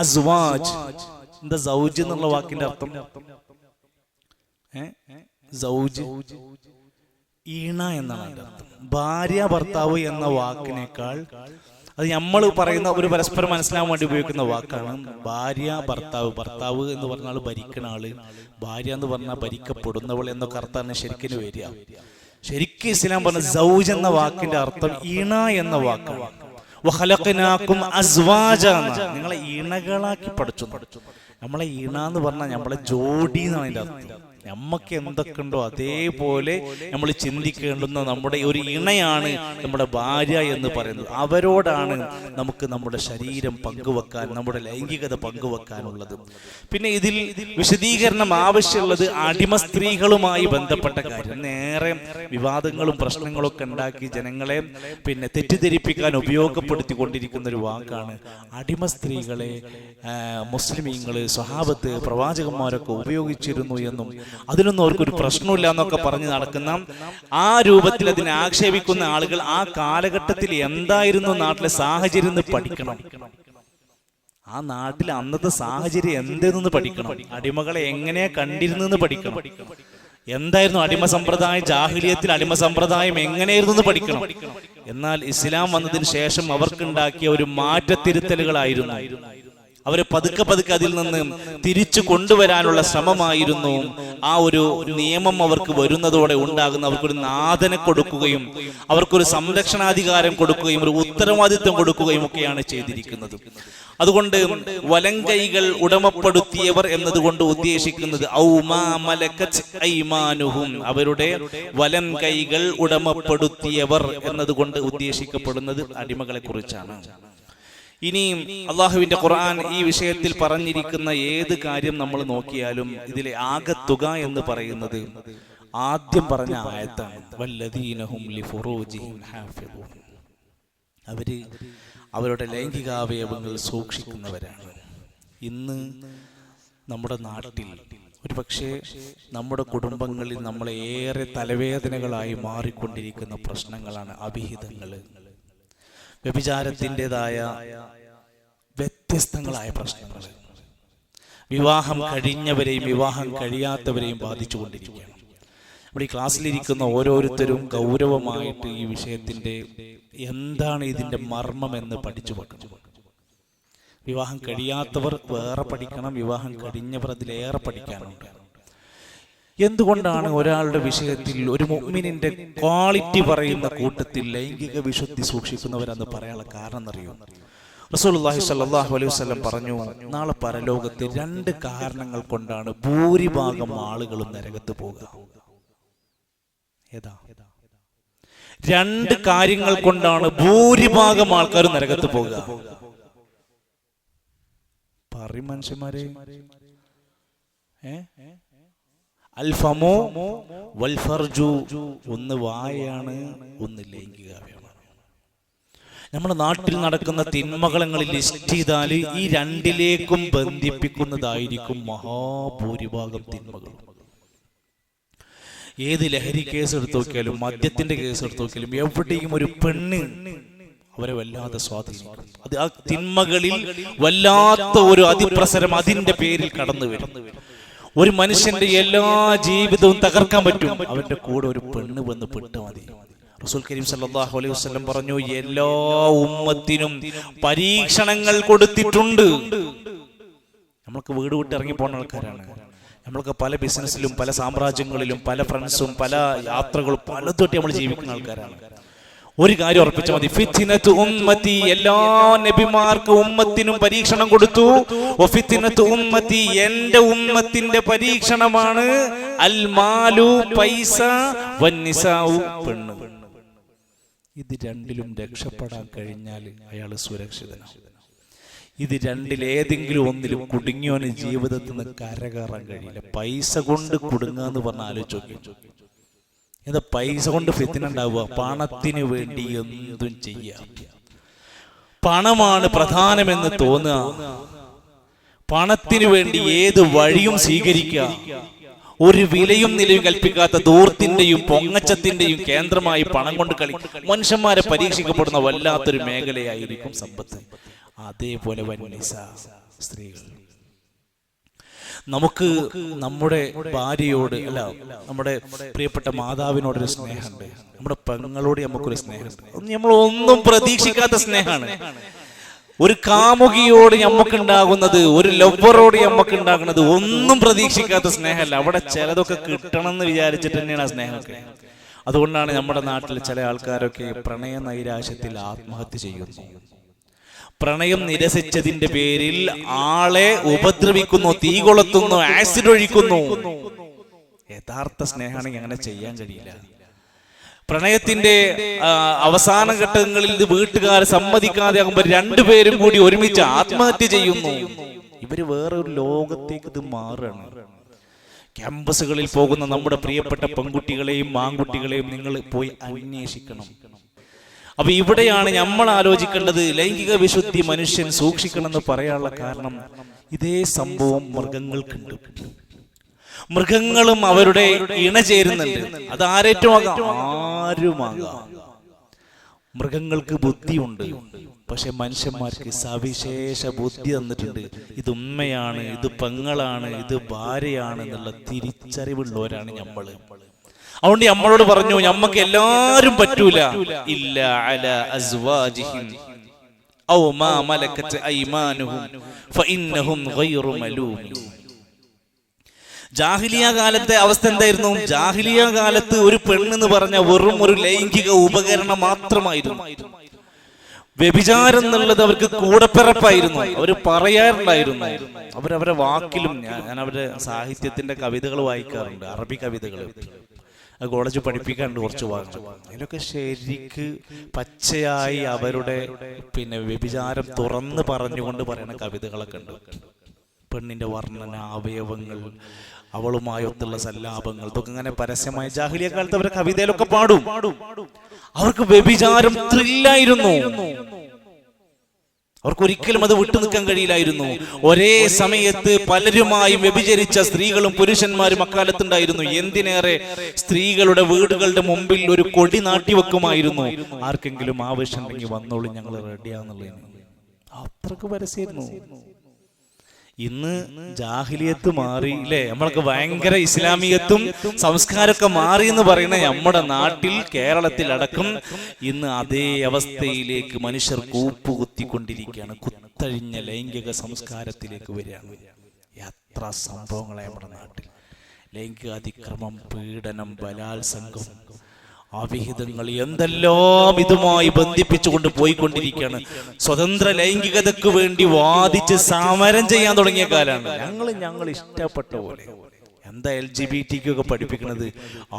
അസ്വാജ്. എന്താ സൗജ് എന്നുള്ള വാക്കിന്റെ അർത്ഥം? സൗജ് ഈണ എന്നാണ് അതിന്റെ അർത്ഥം. ഭാര്യ ഭർത്താവ് എന്ന വാക്കിനേക്കാൾ അത് നമ്മൾ പറയുന്ന ഒരു പരസ്പരം മനസ്സിലാവാൻ വേണ്ടി ഉപയോഗിക്കുന്ന വാക്കാണ് ഭാര്യ ഭർത്താവ്. ഭർത്താവ് എന്ന് പറഞ്ഞാൽ ഭരിക്കുന്ന ആള്, ഭാര്യ എന്ന് പറഞ്ഞാൽ ഭരിക്കപ്പെടുന്നവൾ എന്നൊക്കെ അർത്ഥമാണ് ശരിക്കും വരിക. ശരിക്കും ഇസ്ലാം പറഞ്ഞ സൗജ് എന്ന വാക്കിന്റെ അർത്ഥം ഈണ എന്ന വാക്കാണ്. വഖലഖനാകും അസ്വാജ, നിങ്ങളെ ഇണകളാക്കി പഠിച്ചു. നമ്മളെ ഇണ എന്ന് പറഞ്ഞാൽ നമ്മളെ ജോഡി എന്നാണ് അതിന്റെ അർത്ഥം. നമ്മക്ക് എന്തൊക്കെ ഉണ്ടോ അതേപോലെ നമ്മൾ ചിന്തിക്കേണ്ടുന്ന നമ്മുടെ ഒരു ഇണയാണ് നമ്മുടെ ഭാര്യ എന്ന് പറയുന്നത്. അവരോടാണ് നമുക്ക് നമ്മുടെ ശരീരം പങ്കുവെക്കാൻ, നമ്മുടെ ലൈംഗികത പങ്കുവെക്കാനുള്ളത്. പിന്നെ ഇതിൽ വിശദീകരണം ആവശ്യമുള്ളത് അടിമ സ്ത്രീകളുമായി ബന്ധപ്പെട്ട കാര്യം. നേരെ വിവാദങ്ങളും പ്രശ്നങ്ങളും ഒക്കെ ഉണ്ടാക്കി ജനങ്ങളെ പിന്നെ തെറ്റിദ്ധരിപ്പിക്കാൻ ഉപയോഗപ്പെടുത്തിക്കൊണ്ടിരിക്കുന്ന ഒരു വാക്കാണ് അടിമ സ്ത്രീകളെ. മുസ്ലിമീങ്ങള്, സ്വഹാബത്ത്, പ്രവാചകന്മാരൊക്കെ ഉപയോഗിച്ചിരുന്നു എന്നും അതിനൊന്നും അവർക്കൊരു പ്രശ്നമില്ല എന്നൊക്കെ പറഞ്ഞ് നടക്കുന്ന, ആ രൂപത്തിൽ അതിനെ ആക്ഷേപിക്കുന്ന ആളുകൾ ആ കാലഘട്ടത്തിൽ എന്തായിരുന്നു നാട്ടിലെ സാഹചര്യം എന്ന് പഠിക്കണം. ആ നാട്ടിൽ അന്നത്തെ സാഹചര്യം എന്തെന്ന് പഠിക്കണം. അടിമകളെ എങ്ങനെയാ കണ്ടിരുന്നെന്ന് പഠിക്കണം. എന്തായിരുന്നു അടിമ സമ്പ്രദായം, ജാഹിലിയത്തിൽ അടിമ സമ്പ്രദായം എങ്ങനെയായിരുന്നു പഠിക്കണം. എന്നാൽ ഇസ്ലാം വന്നതിന് ശേഷം അവർക്കുണ്ടാക്കിയ ഒരു മാറ്റത്തിരുത്തലുകളായിരുന്നു. അവരെ പതുക്കെ പതുക്കെ അതിൽ നിന്ന് തിരിച്ചു കൊണ്ടുവരാനുള്ള ശ്രമമായിരുന്നു. ആ ഒരു നിയമം അവർക്ക് വരുന്നതോടെ ഉണ്ടാകുന്ന അവർക്കൊരു നാഥനെ കൊടുക്കുകയും അവർക്കൊരു സംരക്ഷണാധികാരം കൊടുക്കുകയും ഒരു ഉത്തരവാദിത്വം കൊടുക്കുകയും ഒക്കെയാണ് ചെയ്തിരിക്കുന്നത്. അതുകൊണ്ട് വലങ്കൈകൾ ഉടമപ്പെടുത്തിയവർ എന്നതുകൊണ്ട് ഉദ്ദേശിക്കുന്നത് അവരുടെ വലം കൈകൾ ഉടമപ്പെടുത്തിയവർ എന്നതുകൊണ്ട് ഉദ്ദേശിക്കപ്പെടുന്നത് അടിമകളെ കുറിച്ചാണ്. ഇനിയും അള്ളാഹുവിന്റെ ഖുർആൻ ഈ വിഷയത്തിൽ പറഞ്ഞിരിക്കുന്ന ഏത് കാര്യം നമ്മൾ നോക്കിയാലും ഇതിലെ ആകത്തുക എന്ന് പറയുന്നത് ആദ്യം പറഞ്ഞ ആയത്താണ്. വല്ലദീനഹും ലിഫുറൂജിഹിം ഹാഫിദൂൻ. അവര് അവരുടെ ലൈംഗികാവയവങ്ങൾ സൂക്ഷിക്കുന്നവരാണ്. ഇന്ന് നമ്മുടെ നാട്ടിൽ ഒരുപക്ഷെ നമ്മുടെ കുടുംബങ്ങളിൽ നമ്മളെ ഏറെ തലവേദനകളായി മാറിക്കൊണ്ടിരിക്കുന്ന പ്രശ്നങ്ങളാണ് അഭിഹിതങ്ങൾ, വ്യഭിചാരത്തിൻ്റെതായ വ്യത്യസ്തങ്ങളായ പ്രശ്നങ്ങൾ. വിവാഹം കഴിഞ്ഞവരെയും വിവാഹം കഴിയാത്തവരെയും ബാധിച്ചുകൊണ്ടിരിക്കുകയാണ്. നമ്മുടെ ഈ ക്ലാസ്സിലിരിക്കുന്ന ഓരോരുത്തരും ഗൗരവമായിട്ട് ഈ വിഷയത്തിന്റെ എന്താണ് ഇതിന്റെ മർമ്മം എന്ന് പഠിച്ചു വെക്കണം. വിവാഹം കഴിയാത്തവർ വേറെ പഠിക്കണം, വിവാഹം കഴിഞ്ഞവർ അതിലേറെ പഠിക്കാനുണ്ട്. എന്തുകൊണ്ടാണ് ഒരാളുടെ വിഷയത്തിൽ ഒരു മുഅ്മിനിന്റെ ക്വാളിറ്റി പറയുന്ന കൂട്ടത്തിൽ ലൈംഗിക വിശുദ്ധി സൂക്ഷിക്കുന്നവരെന്ന് പറയാനുള്ള കാരണം എന്നറിയോ? റസൂലുള്ളാഹി സ്വല്ലല്ലാഹു അലൈഹി വസല്ലം പറഞ്ഞു, നാളെ പരലോകത്ത് രണ്ട് കാരണങ്ങൾ കൊണ്ടാണ് ഭൂരിഭാഗം ആളുകളും നരകത്ത് പോകുക. ഏതാ? രണ്ട് കാര്യങ്ങൾ കൊണ്ടാണ് ഭൂരിഭാഗം ആൾക്കാരും നരകത്ത് പോകുക. പറയും മനുഷ്യന്മാരെ. അൽഫമോ വൽഫർജു. ഒന്ന് വായാണ്, ഒന്ന് ലൈംഗികാവയവമാണ്. നമ്മുടെ നാട്ടിൽ നടക്കുന്ന തിന്മകളങ്ങളിൽ ലിസ്റ്റ് ചെയ്താൽ ഈ രണ്ടിലേക്കും ബന്ധിപ്പിക്കുന്നതായിരിക്കും മഹാഭൂരിഭാഗം തിന്മകളും. ഏത് ലഹരി കേസ് എടുത്തു നോക്കിയാലും, മദ്യത്തിന്റെ കേസ് എടുത്തു നോക്കിയാലും, എവിടെയും ഒരു പെണ്ണ് അവരെ വല്ലാതെ സ്വാധീനിക്കും. അത് ആ തിന്മകളിൽ വല്ലാത്ത ഒരു അതിപ്രസരം അതിന്റെ പേരിൽ കടന്നു വരും. ഒരു മനുഷ്യന്റെ എല്ലാ ജീവിതവും തകർക്കാൻ പറ്റും, അവന്റെ കൂടെ ഒരു പെണ്ണ് വന്ന് പെട്ട മതി. റസൂൽ കരീം സല്ലല്ലാഹു അലൈഹി വസല്ലം പറഞ്ഞു, എല്ലാ ഉമ്മത്തിനും പരീക്ഷണങ്ങൾ കൊടുത്തിട്ടുണ്ട്. നമ്മൾക്ക് വീട് വിട്ട് ഇറങ്ങി പോകുന്ന ആൾക്കാരാണ്. നമ്മൾക്ക് പല ബിസിനസ്സിലും പല സാമ്രാജ്യങ്ങളിലും പല ഫ്രണ്ട്സും പല യാത്രകളും പലതൊട്ട് നമ്മൾ ജീവിക്കുന്ന ആൾക്കാരാണ്. ഒരു കാര്യം ഉറപ്പിച്ച മതി, ഫിത്നത്തു ഉമ്മത്തി. എല്ലാ നബിമാർക്കും ഉമ്മത്തിനും പരീക്ഷണം കൊടുത്തു. വഫിത്നത്തു ഉമ്മത്തി, എന്റെ ഉമ്മത്തിന്റെ പരീക്ഷണമാണ് അൽ മാലു, പൈസ, വന്നിസാഉ, പെണ്ണ്. ഇത് രണ്ടിലും രക്ഷപ്പെടാൻ കഴിഞ്ഞാൽ അയാൾ സുരക്ഷിതനാണ്. ഇത് രണ്ടിലേതെങ്കിലും ഒന്നിലും കുടുങ്ങിയോന് ജീവിതത്തിൽ നിന്ന് കരകയറാൻ കഴിയില്ല. പൈസ കൊണ്ട് കുടുങ്ങുക എന്ന് പറഞ്ഞാൽ ആലോചിച്ച് നോക്കി. എന്താ പൈസ കൊണ്ട് ഫിത്ന ഉണ്ടാവുക? പണത്തിന് വേണ്ടി എന്തും ചെയ്യാം. പണമാണ് പ്രധാനമെന്ന് തോന്നുക, പണത്തിന് വേണ്ടി ഏത് വഴിയും സ്വീകരിക്കുക. ഒരു വിലയും നിലയും കൽപ്പിക്കാത്ത ദൂർത്തിന്റെയും പൊങ്ങച്ചത്തിന്റെയും കേന്ദ്രമായി പണം കൊണ്ട് കളി മനുഷ്യന്മാരെ പരീക്ഷിക്കപ്പെടുന്ന വല്ലാത്തൊരു മേഖലയായിരിക്കും സമ്പത്ത്. അതേപോലെ വന്നിസ, സ്ത്രീകൾ. നമുക്ക് നമ്മുടെ ഭാര്യയോട് അല്ല, നമ്മുടെ പ്രിയപ്പെട്ട മാതാവിനോടൊരു സ്നേഹമുണ്ട്, നമ്മുടെ പെങ്ങളോട് നമുക്കൊരു സ്നേഹമുണ്ട്. നമ്മൾ ഒന്നും പ്രതീക്ഷിക്കാത്ത സ്നേഹമാണ്. ഒരു കാമുകിയോട് നമുക്കുണ്ടാകുന്നത്, ഒരു ലവ്വറോട് നമുക്കുണ്ടാകുന്നത് ഒന്നും പ്രതീക്ഷിക്കാത്ത സ്നേഹമല്ല. അവിടെ ചിലതൊക്കെ കിട്ടണം എന്ന് വിചാരിച്ചിട്ട് തന്നെയാണ് ആ സ്നേഹമൊക്കെ. അതുകൊണ്ടാണ് നമ്മുടെ നാട്ടിൽ ചില ആൾക്കാരൊക്കെ പ്രണയ നൈരാശ്യത്തിൽ ആത്മഹത്യ ചെയ്യുന്നു. പ്രണയം നിരസിച്ചതിന്റെ പേരിൽ ആളെ ഉപദ്രവിക്കുന്നു, തീ കൊളുത്തുന്നു, ആസിഡ് ഒഴിക്കുന്നു. യഥാർത്ഥ സ്നേഹമാണെങ്കിൽ അങ്ങനെ ചെയ്യാൻ കഴിയില്ല. പ്രണയത്തിന്റെ അവസാന ഘട്ടങ്ങളിൽ ഇത് വീട്ടുകാർ സമ്മതിക്കാതെ ആകുമ്പോൾ രണ്ടുപേരും കൂടി ഒരുമിച്ച് ആത്മഹത്യ ചെയ്യുന്നു. ഇവര് വേറൊരു ലോകത്തേക്ക് ഇത് മാറുകയാണ്. ക്യാമ്പസുകളിൽ പോകുന്ന നമ്മുടെ പ്രിയപ്പെട്ട പെൺകുട്ടികളെയും ആൺകുട്ടികളെയും നിങ്ങൾ പോയി അന്വേഷിക്കണം. അപ്പൊ ഇവിടെയാണ് നമ്മൾ ആലോചിക്കേണ്ടത്. ലൈംഗിക വിശുദ്ധി മനുഷ്യൻ സൂക്ഷിക്കണം എന്ന് പറയാനുള്ള കാരണം ഇതേ സംഭവം മൃഗങ്ങൾക്കുണ്ട്. മൃഗങ്ങളും അവരുടെ ഇണ ചേരുന്നുണ്ട്. അത് ആരേറ്റുമാകാം, ആരുമാകാം. മൃഗങ്ങൾക്ക് ബുദ്ധിയുണ്ട്, പക്ഷെ മനുഷ്യന്മാർക്ക് സവിശേഷ ബുദ്ധി തന്നിട്ടുണ്ട്. ഇത് ഉമ്മയാണ്, ഇത് പെങ്ങളാണ്, ഇത് ഭാര്യയാണ് എന്നുള്ള തിരിച്ചറിവുള്ളവരാണ് നമ്മൾ. അതുകൊണ്ട് നമ്മളോട് പറഞ്ഞു, നമ്മക്ക് എല്ലാരും പറ്റൂല. ഇല്ല അല അസ്വാജിഹിം ഔ മാ മലക്കത് അയ്മാനുഹും ഫഇന്നഹും ഗൈറു മലൂമിൻ. ജാഹിലിയ കാലത്തെ അവസ്ഥ എന്തായിരുന്നു? ജാഹിലിയ കാലത്ത് ഒരു പെണ്ണെന്ന് പറഞ്ഞ വെറും ഒരു ലൈംഗിക ഉപകരണം മാത്രമായിരുന്നു. വ്യഭിചാരം എന്നുള്ളത് അവർക്ക് കൂടപ്പിറപ്പായിരുന്നു. അവർ പറയാറുണ്ടായിരുന്നു. അവരവരുടെ വാക്കിലും, ഞാൻ അവരുടെ സാഹിത്യത്തിന്റെ കവിതകൾ വായിക്കാറുണ്ട്, അറബി കവിതകൾ. കോളേജ് പഠിപ്പിക്കാറുണ്ട് കുറച്ച് ഭാഗങ്ങൾ. അതിലൊക്കെ ശരിക്ക് പച്ചയായി അവരുടെ വ്യഭിചാരം തുറന്ന് പറഞ്ഞുകൊണ്ട് പറയുന്ന കവിതകളൊക്കെ ഉണ്ട്. പെണ്ണിന്റെ വർണ്ണന, അവയവങ്ങൾ, അവളുമായൊത്തുള്ള സല്ലാപങ്ങൾ, ഇതൊക്കെ ഇങ്ങനെ പരസ്യമായ ജാഹിലിയ കാലത്ത് അവരുടെ കവിതയിലൊക്കെ പാടും. അവർക്ക് വ്യഭിചാരം ത്രില്ലായിരുന്നു. അവർക്കൊരിക്കലും അത് വിട്ടു നിൽക്കാൻ കഴിയില്ലായിരുന്നു. ഒരേ സമയത്ത് പലരുമായും വ്യഭിചരിച്ച സ്ത്രീകളും പുരുഷന്മാരും അക്കാലത്തുണ്ടായിരുന്നു. എന്തിനേറെ സ്ത്രീകളുടെ വീടുകളുടെ മുമ്പിൽ ഒരു കൊടി നാട്ടിവെക്കുമായിരുന്നു. ആർക്കെങ്കിലും ആവശ്യമുണ്ടെങ്കിൽ വന്നോളൂ, ഞങ്ങൾ റെഡിയാന്നുള്ളതിന്. അത്രക്ക് പരസ്യമായിരുന്നു. ഇന്ന് ജാഹിലിയത്ത് മാറി അല്ലേ? നമ്മളൊക്കെ ഭയങ്കര ഇസ്ലാമിയത്തും സംസ്കാരമൊക്കെ മാറി എന്ന് പറയുന്ന നമ്മുടെ നാട്ടിൽ, കേരളത്തിൽ അടക്കം ഇന്ന് അതേ അവസ്ഥയിലേക്ക് മനുഷ്യർ കൂപ്പുകുത്തിക്കൊണ്ടിരിക്കുകയാണ്. കുത്തഴിഞ്ഞ ലൈംഗിക സംസ്കാരത്തിലേക്ക് വരികയാണ്. എത്ര സംഭവങ്ങളെ നമ്മുടെ നാട്ടിൽ! ലൈംഗിക അതിക്രമം, പീഡനം, ബലാത്സംഗം, അവിഹിതങ്ങൾ, എന്തെല്ലാം ഇതുമായി ബന്ധിപ്പിച്ചുകൊണ്ട് പോയിക്കൊണ്ടിരിക്കുകയാണ്. സ്വതന്ത്ര ലൈംഗികതയ്ക്ക് വേണ്ടി വാദിച്ച് സമരം ചെയ്യാൻ തുടങ്ങിയ കാലമാണ്. ഞങ്ങൾ ഇഷ്ടപ്പെട്ട പോലെ. എന്താ LGBT ഒക്കെ പഠിപ്പിക്കുന്നത്?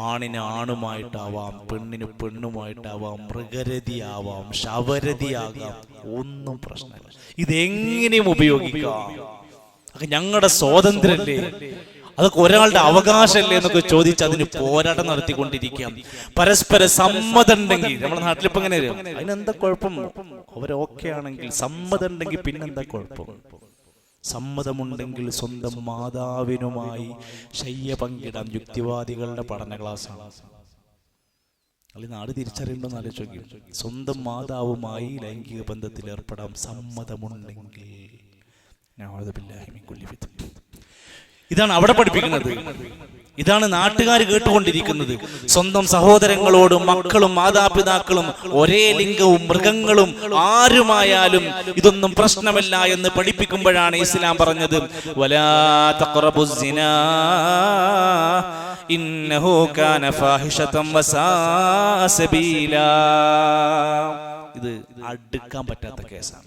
ആണിന് ആണുമായിട്ടാവാം, പെണ്ണിന് പെണ്ണുമായിട്ടാവാം, മൃഗരതിയാവാം, ശവരതിയാകാം, ഒന്നും പ്രശ്നമില്ല. ഇതെങ്ങനെയും ഉപയോഗിക്കാം. ഞങ്ങളുടെ സ്വാതന്ത്ര്യമല്ലേ, അതൊക്കെ ഒരാളുടെ അവകാശമല്ലേ എന്നൊക്കെ ചോദിച്ച് അതിന് പോരാട്ടം നടത്തിക്കൊണ്ടിരിക്കാം. പരസ്പര സമ്മതം ഉണ്ടെങ്കിൽ, നമ്മുടെ നാട്ടിലിപ്പോ എങ്ങനെ അതിനെന്താ കുഴപ്പം? അവരൊക്കെ ആണെങ്കിൽ, സമ്മതം ഉണ്ടെങ്കിൽ പിന്നെന്താ കുഴപ്പം? സമ്മതമുണ്ടെങ്കിൽ സ്വന്തം മാതാവിനുമായി ശയ്യ പങ്കിടാം. യുക്തിവാദികളുടെ പഠന ക്ലാസ്സാണ്. അല്ലെങ്കിൽ നാട് തിരിച്ചറിയണമെന്ന് ആലോചിക്കും. സ്വന്തം മാതാവുമായി ലൈംഗിക ബന്ധത്തിൽ ഏർപ്പെടാം സമ്മതമുണ്ടെങ്കിൽ. ഇതാണ് അവിടെ പഠിപ്പിക്കുന്നത്. ഇതാണ് നാട്ടുകാർ കേട്ടുകൊണ്ടിരിക്കുന്നത്. സ്വന്തം സഹോദരങ്ങളോടും മക്കളും മാതാപിതാക്കളും ഒരേ ലിംഗവും മൃഗങ്ങളും ആരുമായാലും ഇതൊന്നും പ്രശ്നമല്ല എന്ന് പഠിപ്പിക്കുമ്പോഴാണ് ഇസ്ലാം പറഞ്ഞത്, വലാ തഖറബുസ് സിനാ ഇന്നഹു കാന ഫാഹിഷതൻ വസാഅ സബീലാ. ഇത് അടുക്കാൻ പറ്റാത്ത കേസാണ്.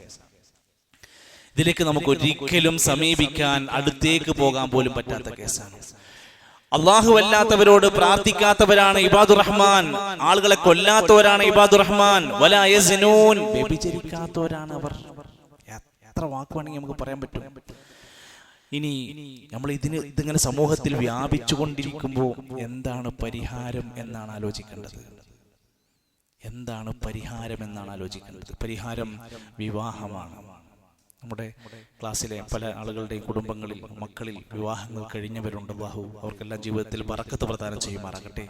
ഇതിലേക്ക് നമുക്ക് ഒരിക്കലും സമീപിക്കാൻ, അടുത്തേക്ക് പോകാൻ പോലും പറ്റാത്ത കേസാണ്. അള്ളാഹു അല്ലാത്തവരോട് പ്രാർത്ഥിക്കാത്തവരാണ് ഇബാദുർ റഹ്മാൻ. ആളുകളെ കൊല്ലാത്തവരാണ് ഇബാദുർ റഹ്മാൻ. വലാ യസ്നൂൻ, വ്യഭിചരിക്കാത്തവരാണ് അവർ. എത്ര വാക്കുവാണെങ്കിൽ നമുക്ക് പറയാൻ പറ്റും. ഇനി നമ്മൾ ഇതിങ്ങനെ സമൂഹത്തിൽ വ്യാപിച്ചു കൊണ്ടിരിക്കുമ്പോൾ എന്താണ് പരിഹാരം എന്നാണ് ആലോചിക്കേണ്ടത്. എന്താണ് പരിഹാരം എന്നാണ് ആലോചിക്കേണ്ടത്. പരിഹാരം വിവാഹമാണ്. നമ്മുടെ ക്ലാസ്സിലെ പല ആളുകളുടെയും കുടുംബങ്ങളിൽ മക്കളിൽ വിവാഹങ്ങൾ കഴിഞ്ഞവരുണ്ട്. അല്ലാഹു അവർക്കെല്ലാം ജീവിതത്തിൽ ബറക്കത്ത് പ്രദാനം ചെയ്യുമാറാകട്ടെ.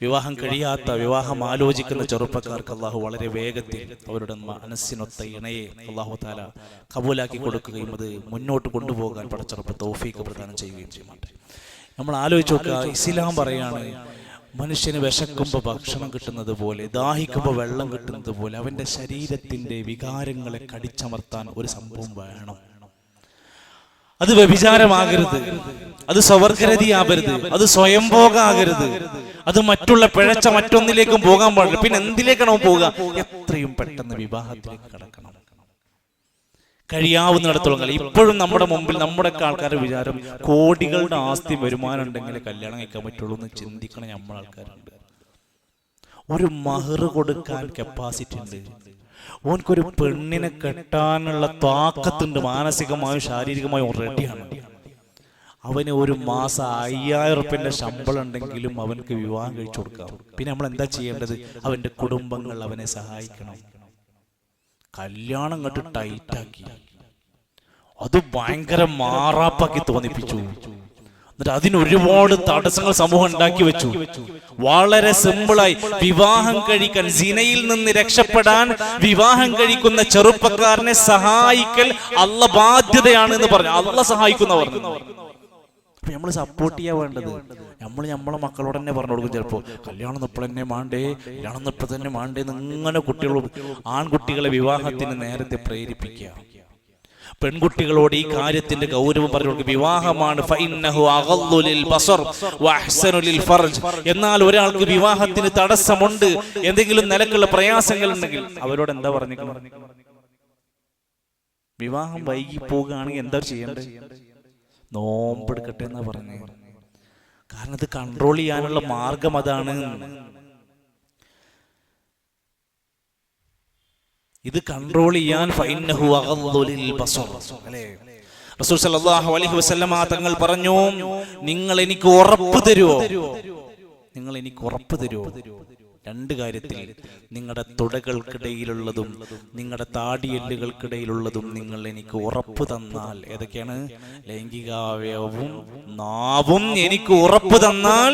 വിവാഹം കഴിയാത്ത, വിവാഹം ആലോചിക്കുന്ന ചെറുപ്പക്കാർക്ക് അല്ലാഹു വളരെ വേഗത്തിൽ അവരുടെ മനസ്സിനൊത്ത ഇണയെ അല്ലാഹു തആല കബൂലാക്കി കൊടുക്കുകയും അത് മുന്നോട്ട് കൊണ്ടുപോകാൻ പടച്ചറപ്പ് തൗഫീഖ് പ്രദാനം ചെയ്യുകയും ചെയ്യുമാട്ടെ. നമ്മൾ ആലോചിച്ച് നോക്കുക, ഇസ്ലാം പറയാണ് മനുഷ്യന് വിശക്കുമ്പോൾ ഭക്ഷണം കിട്ടുന്നത് പോലെ, ദാഹിക്കുമ്പോൾ വെള്ളം കിട്ടുന്നത് പോലെ അവന്റെ ശരീരത്തിന്റെ വികാരങ്ങളെ കടിച്ചമർത്താൻ ഒരു സംഭവം വേണം. അത് വ്യഭിചാരമാകരുത്, അത് സ്വവർഗരതിയാവരുത്, അത് സ്വയംഭോഗാകരുത്, അത് മറ്റുള്ള പിഴച്ച മറ്റൊന്നിലേക്കും പോകാൻ പാടില്ല. പിന്നെ എന്തിലേക്കാണോ പോവുക? എത്രയും പെട്ടെന്ന് വിവാഹത്തിലേക്ക് കടക്കണം, കഴിയാവുന്നിടത്തോളം കാലം. ഇപ്പോഴും നമ്മുടെ മുമ്പിൽ നമ്മുടെ ആൾക്കാരുടെ വിചാരം കോടികളുടെ ആസ്തി വരുമാനം ഉണ്ടെങ്കിൽ കല്യാണം കഴിക്കാൻ പറ്റുള്ളൂ എന്ന് ചിന്തിക്കണ നമ്മൾ ആൾക്കാരുണ്ട്. ഒരു മഹർ കൊടുക്കാൻ കപ്പാസിറ്റി ഉണ്ട്, ഓനക്കൊരു പെണ്ണിനെ കെട്ടാനുള്ള താക്കത്തുണ്ട്, മാനസികമായും ശാരീരികമായും റെഡിയാണ്. അവന് ഒരു മാസം 5000 റുപ്യന്റെ ശമ്പളം ഉണ്ടെങ്കിലും അവനക്ക് വിവാഹം കഴിച്ചു കൊടുക്കാം. പിന്നെ നമ്മൾ എന്താ ചെയ്യേണ്ടത്? അവന്റെ കുടുംബങ്ങൾ അവനെ സഹായിക്കണം. കല്യാണം കണ്ട് ടൈറ്റാക്കി, അത് ഭയങ്കര മാറാപ്പാക്കി തോന്നിപ്പിച്ചു. എന്നിട്ട് അതിനൊരുപാട് തടസ്സങ്ങൾ സമൂഹം ഉണ്ടാക്കി വെച്ചു. വളരെ സിമ്പിളായി വിവാഹം കഴിക്കാൻ, സിനയിൽ നിന്ന് രക്ഷപ്പെടാൻ വിവാഹം കഴിക്കുന്ന ചെറുപ്പക്കാരനെ സഹായിക്കൽ അല്ലാഹ് ബാധ്യതയാണ് എന്ന് പറഞ്ഞു. അല്ലാഹ് സഹായിക്കുന്നവർ. അപ്പൊ നമ്മൾ സപ്പോർട്ട് ചെയ്യാൻ വേണ്ടത് നമ്മളെ മക്കളോട് തന്നെ പറഞ്ഞു കൊടുക്കും. ചിലപ്പോൾ കല്യാണം ഇപ്പോൾ തന്നെ മാണ്ടേ, കല്യാണം ഇപ്പോൾ തന്നെ മാണ്ടേ ഇങ്ങനെ ആൺകുട്ടികളെ വിവാഹത്തിന് നേരത്തെ പ്രേരിപ്പിക്കുക. പെൺകുട്ടികളോട് ഈ കാര്യത്തിന്റെ ഗൗരവം പറഞ്ഞു കൊടുക്കുക. വിവാഹമാണ് എന്നാൽ ഒരാൾക്ക് വിവാഹത്തിന് തടസ്സമുണ്ട്, എന്തെങ്കിലും നിലക്കുള്ള പ്രയാസങ്ങൾ ഉണ്ടെങ്കിൽ അവരോട് എന്താ പറഞ്ഞിരിക്കണം? വിവാഹം വൈകി പോകുകയാണെങ്കിൽ എന്താ ചെയ്യേണ്ടത്? നോമ്പെടുക്കട്ടെ എന്നാ പറഞ്ഞേ. കാരണം ഇത് കൺട്രോൾ ചെയ്യാനുള്ള മാർഗം അതാണ്. ഇത് കൺട്രോൾ ചെയ്യാൻ റസൂൽ സല്ലല്ലാഹു അലൈഹി വസല്ലമ തങ്ങൾ പറഞ്ഞു, നിങ്ങൾ എനിക്ക് ഉറപ്പ് തരുമോ? നിങ്ങൾ എനിക്ക് ഉറപ്പ് തരുമോ? 2 കാര്യത്തിൽ. നിങ്ങളുടെ തുടകൾക്കിടയിലുള്ളതും നിങ്ങളുടെ താടിയെല്ലുകൾക്കിടയിലുള്ളതും നിങ്ങൾ എനിക്ക് ഉറപ്പ് തന്നാൽ. ഏതൊക്കെയാണ്? ലൈംഗികാവയവവും നാവും എനിക്ക് ഉറപ്പ് തന്നാൽ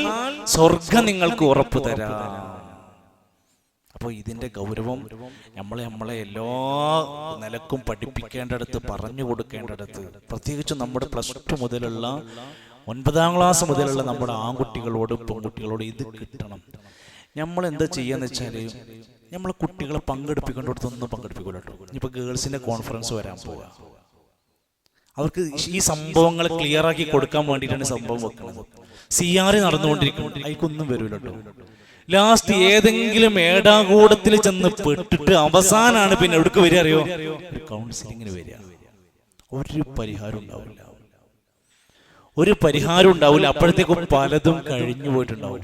സ്വർഗം നിങ്ങൾക്ക് ഉറപ്പ് തരാം. അപ്പോൾ ഇതിന്റെ ഗൗരവം നമ്മളെ എല്ലാ നിലക്കും പഠിപ്പിക്കേണ്ടടുത്ത്, പറഞ്ഞു കൊടുക്കേണ്ടടുത്ത്, പ്രത്യേകിച്ചും നമ്മുടെ +2 മുതലുള്ള 9ാം ക്ലാസ് മുതലുള്ള നമ്മുടെ ആൺകുട്ടികളോട് പെൺകുട്ടികളോട് ഇത് കിട്ടണം. നമ്മൾ എന്താ ചെയ്യാന്ന് വെച്ചാൽ, നമ്മൾ കുട്ടികളെ പങ്കെടുപ്പിക്കേണ്ടടുത്തൊന്നും പങ്കെടുപ്പിക്കൂല കേട്ടോ. ഇനിയിപ്പോൾ ഗേൾസിന്റെ കോൺഫറൻസ് വരാൻ പോവുക, അവർക്ക് ഈ സംഭവങ്ങൾ ക്ലിയർ ആക്കി കൊടുക്കാൻ വേണ്ടിയിട്ടാണ് സംഭവം വെക്കുന്നത്. CR നടന്നുകൊണ്ടിരിക്കുന്നുണ്ട്, അതിക്കൊന്നും വരൂല കേട്ടോ. ലാസ്റ്റ് ഏതെങ്കിലും ഏടാകൂടത്തിൽ ചെന്ന് പെട്ടിട്ട് അവസാനാണ് പിന്നെ എവിടേക്ക് വരിക അറിയോ? കൗൺസിലിങ്ങിന് വരിക. ഒരു പരിഹാരം ഉണ്ടാവില്ല, ഒരു പരിഹാരം ഉണ്ടാവില്ല. അപ്പോഴത്തേക്കും പലതും കഴിഞ്ഞു പോയിട്ടുണ്ടാവും.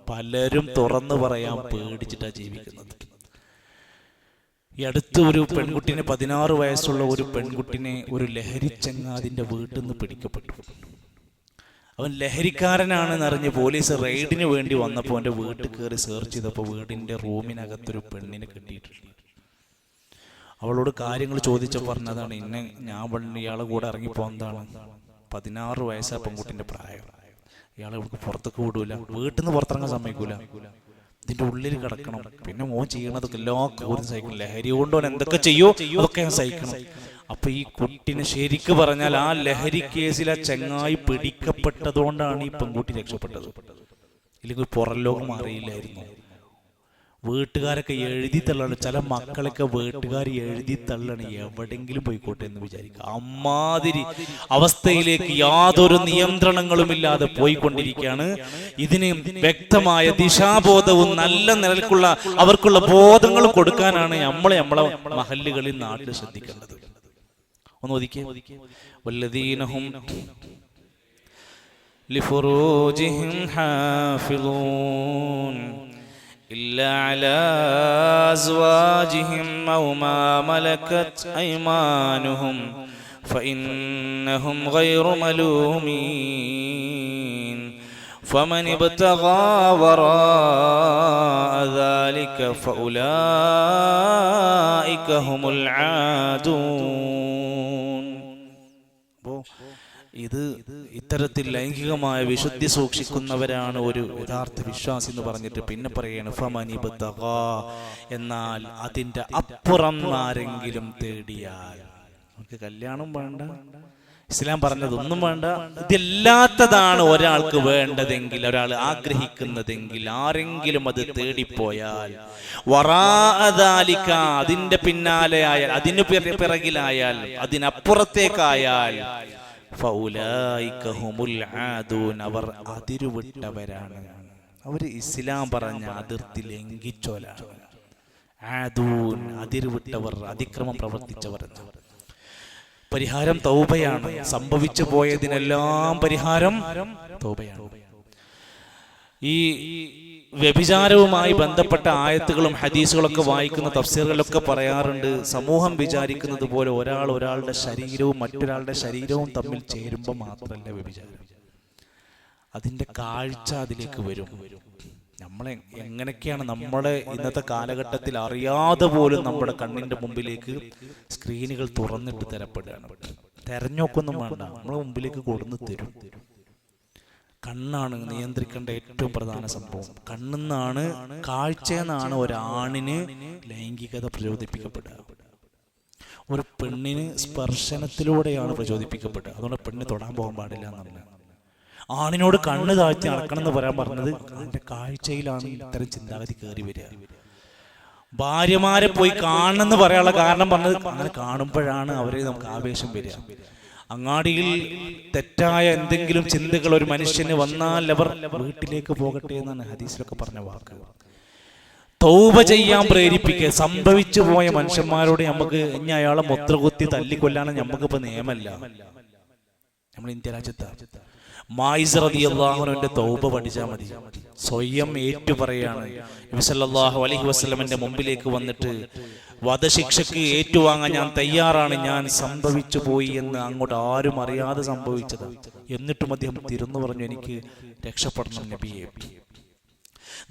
പലരും തുറന്നു പറയാൻ പേടിച്ചിട്ടാണ് ജീവിക്കുന്നത്. ഈ അടുത്ത് ഒരു പെൺകുട്ടിനെ, 16 വയസ്സുള്ള ഒരു പെൺകുട്ടിനെ ഒരു ലഹരി ചങ്ങാതിന്റെ വീട്ടിൽ നിന്ന് പിടിക്കപ്പെട്ടു. അവൻ ലഹരിക്കാരനാണെന്ന് അറിഞ്ഞ് പോലീസ് റെയ്ഡിന് വേണ്ടി വന്നപ്പോൾ അവൻ്റെ വീട്ടിൽ കയറി സെർച്ച് ചെയ്തപ്പോൾ വീടിൻ്റെ റൂമിനകത്തൊരു പെണ്ണിനെ കെട്ടിയിട്ടുണ്ട്. അവളോട് കാര്യങ്ങൾ ചോദിച്ചപ്പോൾ പറഞ്ഞതാണ്, ഞാൻ ഇയാളെ കൂടെ ഇറങ്ങിപ്പോന്നതാണ്. 16 വയസ്സായ പെൺകുട്ടിൻ്റെ പ്രായം. ഇയാളെ പുറത്തേക്ക് വിടൂല, വീട്ടിൽ നിന്ന് പുറത്തിറങ്ങാൻ സമ്മതിക്കൂല, ഇതിന്റെ ഉള്ളിൽ കിടക്കണം. പിന്നെ മോൻ ചെയ്യണതൊക്കെ എല്ലാ കൂരും സഹിക്കണം. ലഹരി കൊണ്ട് അവൻ എന്തൊക്കെ ചെയ്യോ അതൊക്കെ ഞാൻ സഹിക്കണം. അപ്പൊ ഈ കുട്ടിനെ ശരിക്ക് പറഞ്ഞാൽ ആ ലഹരി കേസിൽ ആ ചെങ്ങായി പിടിക്കപ്പെട്ടതുകൊണ്ടാണ് ഈ പെൺകുട്ടി രക്ഷപ്പെട്ടത്. ഇല്ലെങ്കിൽ പുറം ലോകം അറിയില്ലായിരുന്നു. വീട്ടുകാരൊക്കെ എഴുതി തള്ളാണ്, ചില മക്കളൊക്കെ വീട്ടുകാർ എഴുതി തള്ളാണ്, എവിടെങ്കിലും പോയിക്കോട്ടെ എന്ന് വിചാരിക്കുക. അമ്മാതിരി അവസ്ഥയിലേക്ക് യാതൊരു നിയന്ത്രണങ്ങളും ഇല്ലാതെ പോയിക്കൊണ്ടിരിക്കുകയാണ്. ഇതിന് വ്യക്തമായ ദിശാബോധവും നല്ല നിലക്കുള്ള അവർക്കുള്ള ബോധങ്ങളും കൊടുക്കാനാണ് നമ്മളെ മഹല്ലുകളിൽ നാട്ടിൽ ശ്രദ്ധിക്കേണ്ടത്. ഒന്ന് ഒതുക്കി. വല്ലദീനഹും ലിഫുറൂജിഹിം ഹാഫിളൂൻ إلا على أزواجهم أو ما ملكت أيمانهم فإنهم غير ملومين فمن ابتغى وراء ذلك فأولئك هم العادون. അപ്പോൾ ഇത്തരത്തിൽ ലൈംഗികമായ വിശുദ്ധി സൂക്ഷിക്കുന്നവരാണ് ഒരു യഥാർത്ഥ വിശ്വാസി എന്ന് പറഞ്ഞിട്ട് പിന്നെ പറയാണ് ഫമനിബ്തഗാ, എന്നാൽ അതിന്റെ അപ്പുറം ആരെങ്കിലും തേടിയാൽ. നമുക്ക് കല്യാണം വേണ്ട, ഇസ്ലാം പറഞ്ഞതൊന്നും വേണ്ട, ഇതില്ലാത്തതാണ് ഒരാൾക്ക് വേണ്ടതെങ്കിൽ, ഒരാൾ ആഗ്രഹിക്കുന്നതെങ്കിൽ, ആരെങ്കിലും അത് തേടിപ്പോയാൽ, വറാഅദാലിക, അതിന്റെ പിന്നാലെ ആയാൽ, അതിന് പിറകിലായാൽ, അതിനപ്പുറത്തേക്കായാൽ, ഫൗലൈക ഹുമുൽ ആദൂൻ, അവർ അതിരുവിട്ടവരാണ്. അവർ ഇസ്ലാം പറഞ്ഞ അതിർത്തി ലംഘിച്ചോലാണ്. ആദൂൻ, അതിരുവിട്ടവർ, അതിക്രമം പ്രവർത്തിച്ചവർ. പരിഹാരം തൗബയാണ്. സംഭവിച്ചു പോയതിനെല്ലാം പരിഹാരം തൗബയാണ്. ഈ വ്യഭിചാരവുമായി ബന്ധപ്പെട്ട ആയത്തുകളും ഹദീസുകളൊക്കെ വായിക്കുന്ന തഫ്സീറുകളിലൊക്കെ പറയാറുണ്ട്, സമൂഹം വിചാരിക്കുന്നത് പോലെ ഒരാളുടെ ശരീരവും മറ്റൊരാളുടെ ശരീരവും തമ്മിൽ ചേരുമ്പോൾ മാത്രമല്ല വ്യഭിചാരം, അതിന്റെ കാഴ്ച അതിലേക്ക് വരും. നമ്മളെ എങ്ങനെയൊക്കെയാണ് നമ്മുടെ ഇന്നത്തെ കാലഘട്ടത്തിൽ അറിയാതെ പോലും നമ്മുടെ കണ്ണിന്റെ മുമ്പിലേക്ക് സ്ക്രീനുകൾ തുറന്നിട്ട് തരപ്പെടുകയാണ്. തെരഞ്ഞോക്കൊന്നും വേണ്ട, നമ്മളെ മുമ്പിലേക്ക് കൊടുന്ന് തരും. കണ്ണാണ് നിയന്ത്രിക്കേണ്ട ഏറ്റവും പ്രധാന സംഭവം. കണ്ണെന്നാണ്, കാഴ്ചയെന്നാണ് ഒരാണിന് ലൈംഗികത പ്രചോദിപ്പിക്കപ്പെടുക. ഒരു പെണ്ണിന് സ്പർശനത്തിലൂടെയാണ് പ്രചോദിപ്പിക്കപ്പെടുക. അതുകൊണ്ട് പെണ്ണ് തൊടാൻ പോകാൻ പാടില്ല എന്നാണ്. ആണിനോട് കണ്ണ് താഴ്ത്തി നടക്കണം എന്ന് പറയാൻ പറഞ്ഞത് അതിന്റെ കാഴ്ചയിലാണ് ഇത്തരം ചിന്താഗതി കയറി വരിക. ഭാര്യമാരെ പോയി കാണണമെന്ന് പറയാനുള്ള കാരണം പറഞ്ഞത് അങ്ങനെ കാണുമ്പോഴാണ് അവരെ നമുക്ക് ആവേശം വരിക. അങ്ങാടിയിൽ തെറ്റായ എന്തെങ്കിലും ചിന്തകൾ ഒരു മനുഷ്യന് വന്നാൽ അവർ വീട്ടിലേക്ക് പോകട്ടെ എന്നാണ് ഹദീസിലൊക്കെ പറഞ്ഞ വാക്ക്. തൗബ ചെയ്യാൻ പ്രേരിപ്പിക്കുക. സംഭവിച്ചു പോയ മനുഷ്യന്മാരോട് നമുക്ക് ഇനി അയാളെ മുദ്രകുത്തി തല്ലിക്കൊല്ലാനും നമുക്കിപ്പോ നിയമല്ല. നമ്മൾ ഇന്ത്യ രാജ്യത്ത് മായിസ് റളിയല്ലാഹു അൻഹുവിന്റെ തൗബ പഠിച്ചാൽ മതി. സ്വയം ഏറ്റു പറയാണ്, നബി സല്ലല്ലാഹു അലൈഹി വസല്ലമയുടെ മുമ്പിലേക്ക് വന്നിട്ട് വധശിക്ഷയ്ക്ക് ഏറ്റുവാങ്ങാൻ ഞാൻ തയ്യാറാണ്, ഞാൻ സംഭവിച്ചു പോയി എന്ന്, അങ്ങോട്ട് ആരും അറിയാതെ സംഭവിച്ചത്. എന്നിട്ടും അദ്ദേഹം തിരുന്നു പറഞ്ഞു, എനിക്ക് രക്ഷപ്പെടണം നബിയെ.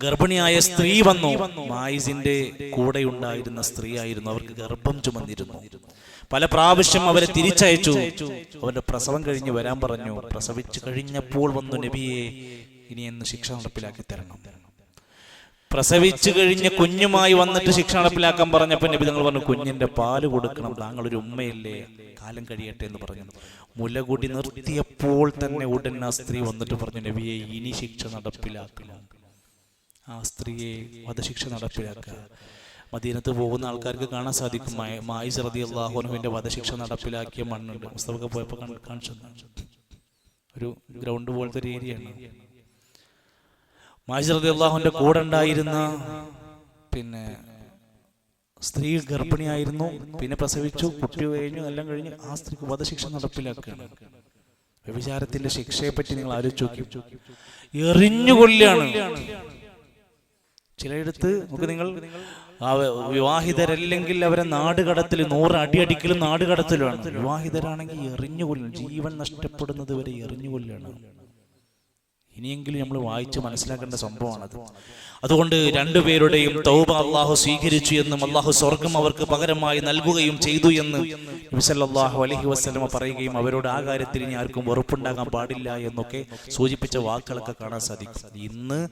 ഗർഭിണിയായ സ്ത്രീ വന്നു. മായിസിന്റെ കൂടെ ഉണ്ടായിരുന്ന സ്ത്രീ ആയിരുന്നു. അവർക്ക് ഗർഭം ചുമന്നിരുന്നു. പല പ്രാവശ്യം അവരെ തിരിച്ചയച്ചു. അവരുടെ പ്രസവം കഴിഞ്ഞ് വരാൻ പറഞ്ഞു. പ്രസവിച്ചു കഴിഞ്ഞപ്പോൾ വന്നു, നബിയെ ഇനി എന്ന് ശിക്ഷ നടപ്പിലാക്കി തരണം. പ്രസവിച്ചു കഴിഞ്ഞ കുഞ്ഞുമായി വന്നിട്ട് ശിക്ഷ നടപ്പിലാക്കാൻ പറഞ്ഞപ്പോൾ നബി തങ്ങൾ പറഞ്ഞു, കുഞ്ഞിന്റെ പാല് കൊടുക്കണം, താങ്കളൊരു ഉമ്മയല്ലേ, കാലം കഴിയട്ടെ എന്ന് പറഞ്ഞു. മുലകുടി നിർത്തിയപ്പോൾ തന്നെ ഉടൻ ആ സ്ത്രീ വന്നിട്ട് പറഞ്ഞു, നബിയെ ഇനി ശിക്ഷ നടപ്പിലാക്കണം. ആ സ്ത്രീയെ വധശിക്ഷ നടപ്പിലാക്കുക. മദീനത്ത് പോകുന്ന ആൾക്കാർക്ക് കാണാൻ സാധിക്കും, മായിസ് റളിയല്ലാഹു അൻഹുവിന്റെ വധശിക്ഷ നടപ്പിലാക്കിയ മണ്ണുണ്ട്. മുസ്തഫ പോയപ്പോൾ കാണിച്ചു, ഒരു ഗ്രൗണ്ട് പോലത്തെ ഒരു ഏരിയയാണ്. മായിസ് റളിയല്ലാഹുവിന്റെ കൂടെ ഉണ്ടായിരുന്ന പിന്നെ സ്ത്രീ ഗർഭിണിയായിരുന്നു. പിന്നെ പ്രസവിച്ചു, കുട്ടി കഴിഞ്ഞു, എല്ലാം കഴിഞ്ഞ് ആ സ്ത്രീക്ക് വധശിക്ഷ നടപ്പിലാക്കുകയാണ്. വ്യഭിചാരത്തിന്റെ ശിക്ഷയെ പറ്റി നിങ്ങൾ ആലോചിച്ച് നോക്കി. എറിഞ്ഞുകൊല്ലാണ്. ചിലയിടത്ത് നമുക്ക് നിങ്ങൾ വിവാഹിതരല്ലെങ്കിൽ അവരെ നാടുകടത്തിൽ 100 അടിയടിക്കലും നാടുകടത്തിലുമാണ്. വിവാഹിതരാണെങ്കിൽ എറിഞ്ഞുകൊല്ലും, ജീവൻ നഷ്ടപ്പെടുന്നത് വരെ എറിഞ്ഞുകൊല്ലാണ്. ഇനിയെങ്കിലും നമ്മൾ വായിച്ച് മനസ്സിലാക്കേണ്ട സംഭവമാണത്. അതുകൊണ്ട് രണ്ടുപേരുടെയും തൗബ അള്ളാഹു സ്വീകരിച്ചു എന്നും അള്ളാഹു സ്വർഗം അവർക്ക് പകരമായി നൽകുകയും ചെയ്തു എന്ന് നബി സല്ലല്ലാഹു അലൈഹി വസല്ലമ പറയുകയും അവരോട് ആ കാര്യത്തിൽ ഇനി ആർക്കും വെറുപ്പുണ്ടാകാൻ പാടില്ല എന്നൊക്കെ സൂചിപ്പിച്ച വാക്കുകളൊക്കെ കാണാൻ സാധിക്കും. ഇന്ന്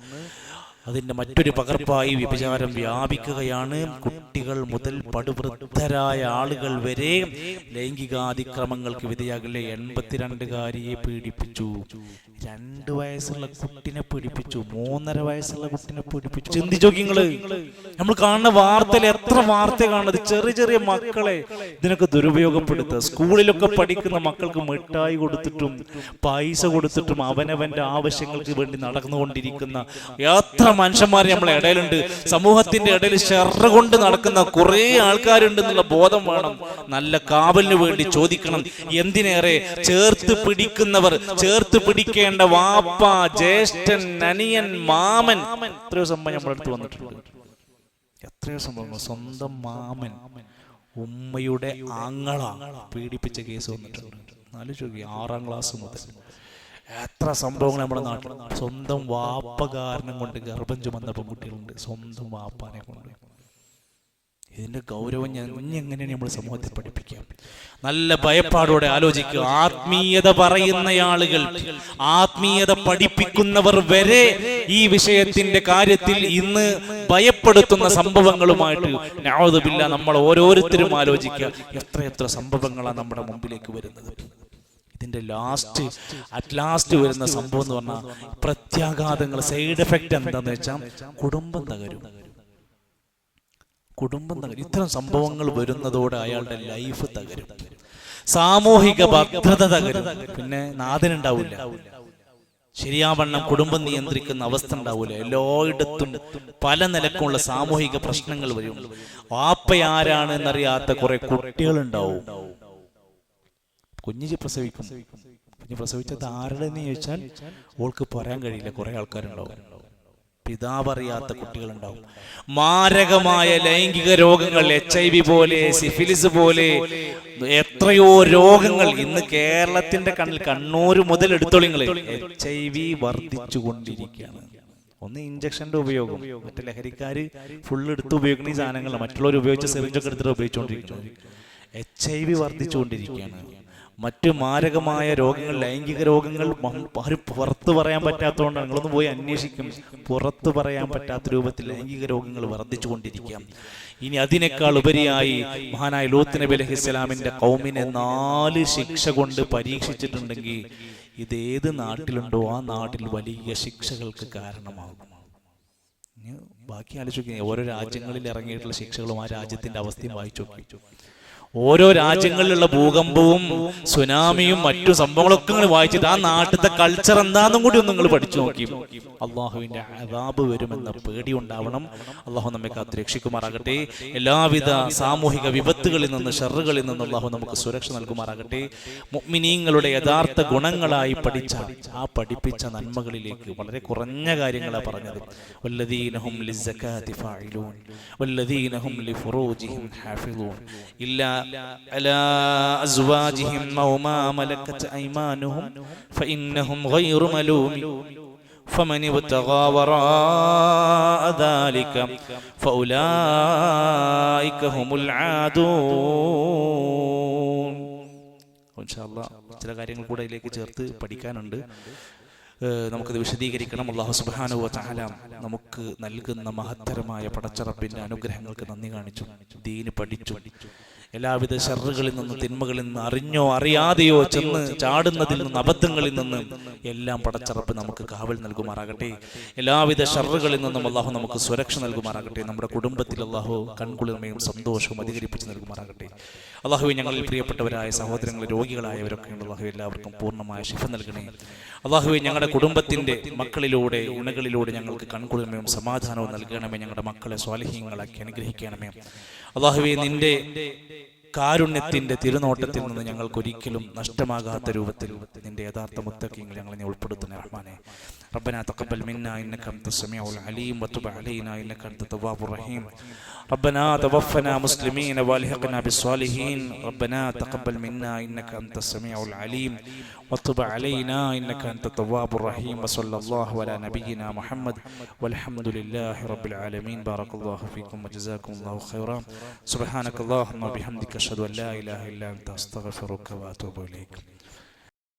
അതിന്റെ മറ്റൊരു പകർപ്പായി വ്യഭിചാരം വ്യാപിക്കുകയാണ്. കുട്ടികൾ മുതൽ പടുവൃദ്ധരായ ആളുകൾ വരെ ലൈംഗികാതിക്രമങ്ങൾക്ക് വിധേയകളെ. 82കാരിയെ പീഡിപ്പിച്ചു, 2 വയസ്സുള്ള കുട്ടിനെ പീഡിപ്പിച്ചു, 3.5 വയസ്സുള്ള കുട്ടിനെ പീഡിപ്പിച്ചു. ചിന്തിച്ചോക്കിങ്ങള്, നമ്മൾ കാണുന്ന വാർത്തയിൽ എത്ര വാർത്ത കാണുന്നത്. ചെറിയ ചെറിയ മക്കളെ ഇതിനൊക്കെ ദുരുപയോഗപ്പെടുത്തുക. സ്കൂളിലൊക്കെ പഠിക്കുന്ന മക്കൾക്ക് മിഠായി കൊടുത്തിട്ടും പൈസ കൊടുത്തിട്ടും അവനവന്റെ ആവശ്യങ്ങൾക്ക് വേണ്ടി നടന്നുകൊണ്ടിരിക്കുന്ന എത്ര മനുഷ്യന്മാർ നമ്മളെ ഇടയിലുണ്ട്. സമൂഹത്തിന്റെ ഇടയിൽ ഷെറ കൊണ്ട് നടക്കുന്ന കുറെ ആൾക്കാരുണ്ടെന്നുള്ള ബോധം വേണം. നല്ല കാവലിന് വേണ്ടി ചോദിക്കണം. എന്തിനേറെ ചേർത്ത് പിടിക്കുന്നവർ, ചേർത്ത് പിടിക്കേണ്ട വാപ്പ, ജ്യേഷ്ഠൻ, അനിയൻ, മാമൻ, എത്രയോ സംഭവം നമ്മുടെ അടുത്ത് വന്നിട്ടുണ്ട്. എത്രയോ സംഭവങ്ങൾ. സ്വന്തം മാമൻ ഉമ്മയുടെ ആങ്ങള പീഡിപ്പിച്ച കേസ് വന്നിട്ടുണ്ട്. ആലോചിച്ച് 6ാം ക്ലാസ് മുതൽ എത്ര സംഭവങ്ങൾ നമ്മുടെ നാട്ടിൽ. സ്വന്തം വാപ്പ കാരണം കൊണ്ട് ഗർഭം ചുമന്ന പെൺകുട്ടികളുണ്ട്, സ്വന്തം വാപ്പാനെ കൊണ്ട്. ഇതിന്റെ ഗൗരവം എങ്ങനെയാണ് നമ്മൾ സമൂഹത്തിൽ പഠിപ്പിക്കാം? നല്ല ഭയപ്പാടോടെ ആലോചിക്കുക. ആത്മീയത പറയുന്ന ആളുകൾ, ആത്മീയത പഠിപ്പിക്കുന്നവർ വരെ ഈ വിഷയത്തിന്റെ കാര്യത്തിൽ ഇന്ന് ഭയപ്പെടുത്തുന്ന സംഭവങ്ങളുമായിട്ട് നഊദു ബില്ലാഹ് നമ്മൾ ഓരോരുത്തരും ആലോചിക്കുക. എത്രയെത്ര സംഭവങ്ങളാണ് നമ്മുടെ മുമ്പിലേക്ക് വരുന്നത്. ഇതിന്റെ ലാസ്റ്റ് വരുന്ന സംഭവം എന്ന് പറഞ്ഞാൽ പ്രത്യാഘാതങ്ങൾ, സൈഡ് എഫക്റ്റ് എന്താന്ന് വെച്ചാൽ കുടുംബം തകരും. ഇത്തരം സംഭവങ്ങൾ വരുന്നതോടെ അയാളുടെ ലൈഫ് തകരും, സാമൂഹിക ഭദ്രത തകരും, പിന്നെ നാഥനുണ്ടാവില്ല, ശരിയാവണ്ണം കുടുംബം നിയന്ത്രിക്കുന്ന അവസ്ഥ ഉണ്ടാവില്ല. എല്ലായിടത്തും പല നിലക്കുള്ള സാമൂഹിക പ്രശ്നങ്ങൾ വരും. വാപ്പയാരാണ് എന്നറിയാത്ത കുറെ കുട്ടികളുണ്ടാവും. കുഞ്ഞ് പ്രസവിച്ചത് ആരുടെ എന്ന് ചോദിച്ചാൽ ഓൾക്ക് പറയാൻ കഴിയില്ല. കുറെ ആൾക്കാരുണ്ടാവും. പിതാവറിയാത്ത കുട്ടികളുണ്ടാവും. മാരകമായ ലൈംഗിക രോഗങ്ങൾ, HIV പോലെ, സിഫിലിസ് പോലെ എത്രയോ രോഗങ്ങൾ ഇന്ന് കേരളത്തിന്റെ കണ്ണൂർ മുതൽ എടുത്തോളിങ്ങൾ HIV വർദ്ധിച്ചുകൊണ്ടിരിക്കുകയാണ്. ഒന്ന് ഇഞ്ചക്ഷന്റെ ഉപയോഗം, മറ്റേ ലഹരിക്കാര് ഫുള്ള് എടുത്ത് ഉപയോഗിക്കുന്ന ഈ സാധനങ്ങൾ മറ്റുള്ളവർ ഉപയോഗിച്ച സിറിഞ്ചൊക്കെ എടുത്തിട്ട് ഉപയോഗിച്ചുകൊണ്ടിരിക്കുന്നത്. HIV വർദ്ധിച്ചുകൊണ്ടിരിക്കുകയാണ്. മറ്റു മാരകമായ രോഗങ്ങൾ, ലൈംഗിക രോഗങ്ങൾ പുറത്തു പറയാൻ പറ്റാത്തതുകൊണ്ടാണ്. നിങ്ങളൊന്ന് പോയി അന്വേഷിക്കും. പുറത്തു പറയാൻ പറ്റാത്ത രൂപത്തിൽ ലൈംഗിക രോഗങ്ങൾ വർദ്ധിച്ചുകൊണ്ടിരിക്കാം. ഇനി അതിനേക്കാൾ ഉപരിയായി മഹാനായ ലൂത്ത് നബി അലൈഹിസ്സലാമിന്റെ ഖൗമിനെ 4 ശിക്ഷ കൊണ്ട് പരീക്ഷിച്ചിട്ടുണ്ടെങ്കിൽ ഇതേത് നാട്ടിലുണ്ടോ ആ നാട്ടിൽ വലിയ ശിക്ഷകൾക്ക് കാരണമാകും. ബാക്കി ആലോചിക്കുക. ഓരോ രാജ്യങ്ങളിൽ ഇറങ്ങിയിട്ടുള്ള ശിക്ഷകളും ആ രാജ്യത്തിന്റെ അവസ്ഥയും വായിച്ചു നോക്കി. ഓരോ രാജ്യങ്ങളിലുള്ള ഭൂകമ്പവും സുനാമിയും മറ്റു സംഭവങ്ങളൊക്കെ നിങ്ങൾ വായിച്ചിട്ട് ആ നാട്ടിലത്തെ കൾച്ചർ എന്താണെന്നും കൂടി ഒന്ന് നിങ്ങൾ പഠിച്ചു നോക്കി. അള്ളാഹുവിന്റെ അദാബ് വരുമെന്ന പേടി ഉണ്ടാവണം. അള്ളാഹു നമ്മെ കാത്ത് രക്ഷിക്കുമാറാകട്ടെ. എല്ലാവിധ സാമൂഹിക വിപത്തുകളിൽ നിന്ന്, ഷർറുകളിൽ നിന്ന് അള്ളാഹു നമുക്ക് സുരക്ഷ നൽകുമാറാകട്ടെ. മുഅ്മിനീങ്ങളുടെ യഥാർത്ഥ ഗുണങ്ങളായി പഠിപ്പിച്ച നന്മകളിലേക്ക് വളരെ കുറഞ്ഞ കാര്യങ്ങളാണ് പറഞ്ഞത്. വല്ലദീനഹും ലിസ്സകാതി ഫാഇലൂൻ വല്ലദീനഹും ലിഫുറൂജിഹിം ഹാഫിളൂൻ ഇല്ലാ على أزواجهم أو ما ملكت أيمانهم فإنهم غير ملومين فمن ابتغى وراء ذلك فأولئك هم العادون. ഇൻഷാ അല്ലാഹ് ചില കാര്യങ്ങൾ കൂടെ ഇതിലേക്ക് ചേർത്ത് പഠിക്കാനുണ്ട്. നമുക്കത് വിശദീകരിക്കണം. അല്ലാഹു സുബ്ഹാനഹു വ തആല നമുക്ക് നൽകുന്ന മഹത്തരമായ പടച്ചറപ്പിന്റെ അനുഗ്രഹങ്ങൾക്ക് നന്ദി കാണിച്ചു. ദീന് പഠിച്ചു. എല്ലാവിധ ശർറുകളിൽ നിന്ന്, തിന്മകളിൽ നിന്ന്, അറിഞ്ഞോ അറിയാതെയോ ചെന്ന് ചാടുന്നതിൽ നിന്ന്, അബദ്ധങ്ങളിൽ നിന്ന് എല്ലാം പടച്ചറപ്പ് നമുക്ക് കാവൽ നൽകുമാറാകട്ടെ. എല്ലാവിധ ശർറുകളിൽ നിന്നും അള്ളാഹു നമുക്ക് സുരക്ഷ നൽകുമാറാകട്ടെ. നമ്മുടെ കുടുംബത്തിൽ അള്ളാഹു കൺകുളിർമയും സന്തോഷവും അധികരിപ്പിച്ച് നൽകുമാറാകട്ടെ. അള്ളാഹുവെ, ഞങ്ങളിൽ പ്രിയപ്പെട്ടവരായ സഹോദരങ്ങൾ, രോഗികളായവരൊക്കെ അള്ളാഹു എല്ലാവർക്കും പൂർണ്ണമായ ശിഫ നൽകണേ. അള്ളാഹുവെ, ഞങ്ങളുടെ കുടുംബത്തിന്റെ മക്കളിലൂടെ, ഇണകളിലൂടെ ഞങ്ങൾക്ക് കൺകുളിർമയും സമാധാനവും നൽകണമേ. ഞങ്ങളുടെ മക്കളെ സ്വാലിഹീങ്ങളാക്കി അനുഗ്രഹിക്കണമേ. അള്ളാഹുവെ, നിന്റെ കാരുണ്യത്തിന്റെ തിരുനോട്ടത്തിൽ നിന്ന് ഞങ്ങൾക്ക് ഒരിക്കലും നഷ്ടമാകാത്ത രൂപത്തിൽ നിന്റെ യഥാർത്ഥ മുത്തഖീങ്ങൾ ഞങ്ങളെ ഉൾപ്പെടുത്തുന്ന റഹ്മാനെ. ربنا تقبل منا إنك أنت السميع العليم وتب علينا إنك أنت التواب الرحيم. ربنا توفنا مسلمين والحقنا بالصالحين. ربنا تقبل منا إنك أنت السميع العليم وتب علينا إنك أنت التواب الرحيم. وصلى الله على نبينا محمد والحمد لله رب العالمين. بارك الله فيكم وجزاكم الله خيرا. سبحانك اللهم وبحمدك أشهد أن لا إله إلا أنت أستغفرك وأتوب إليك.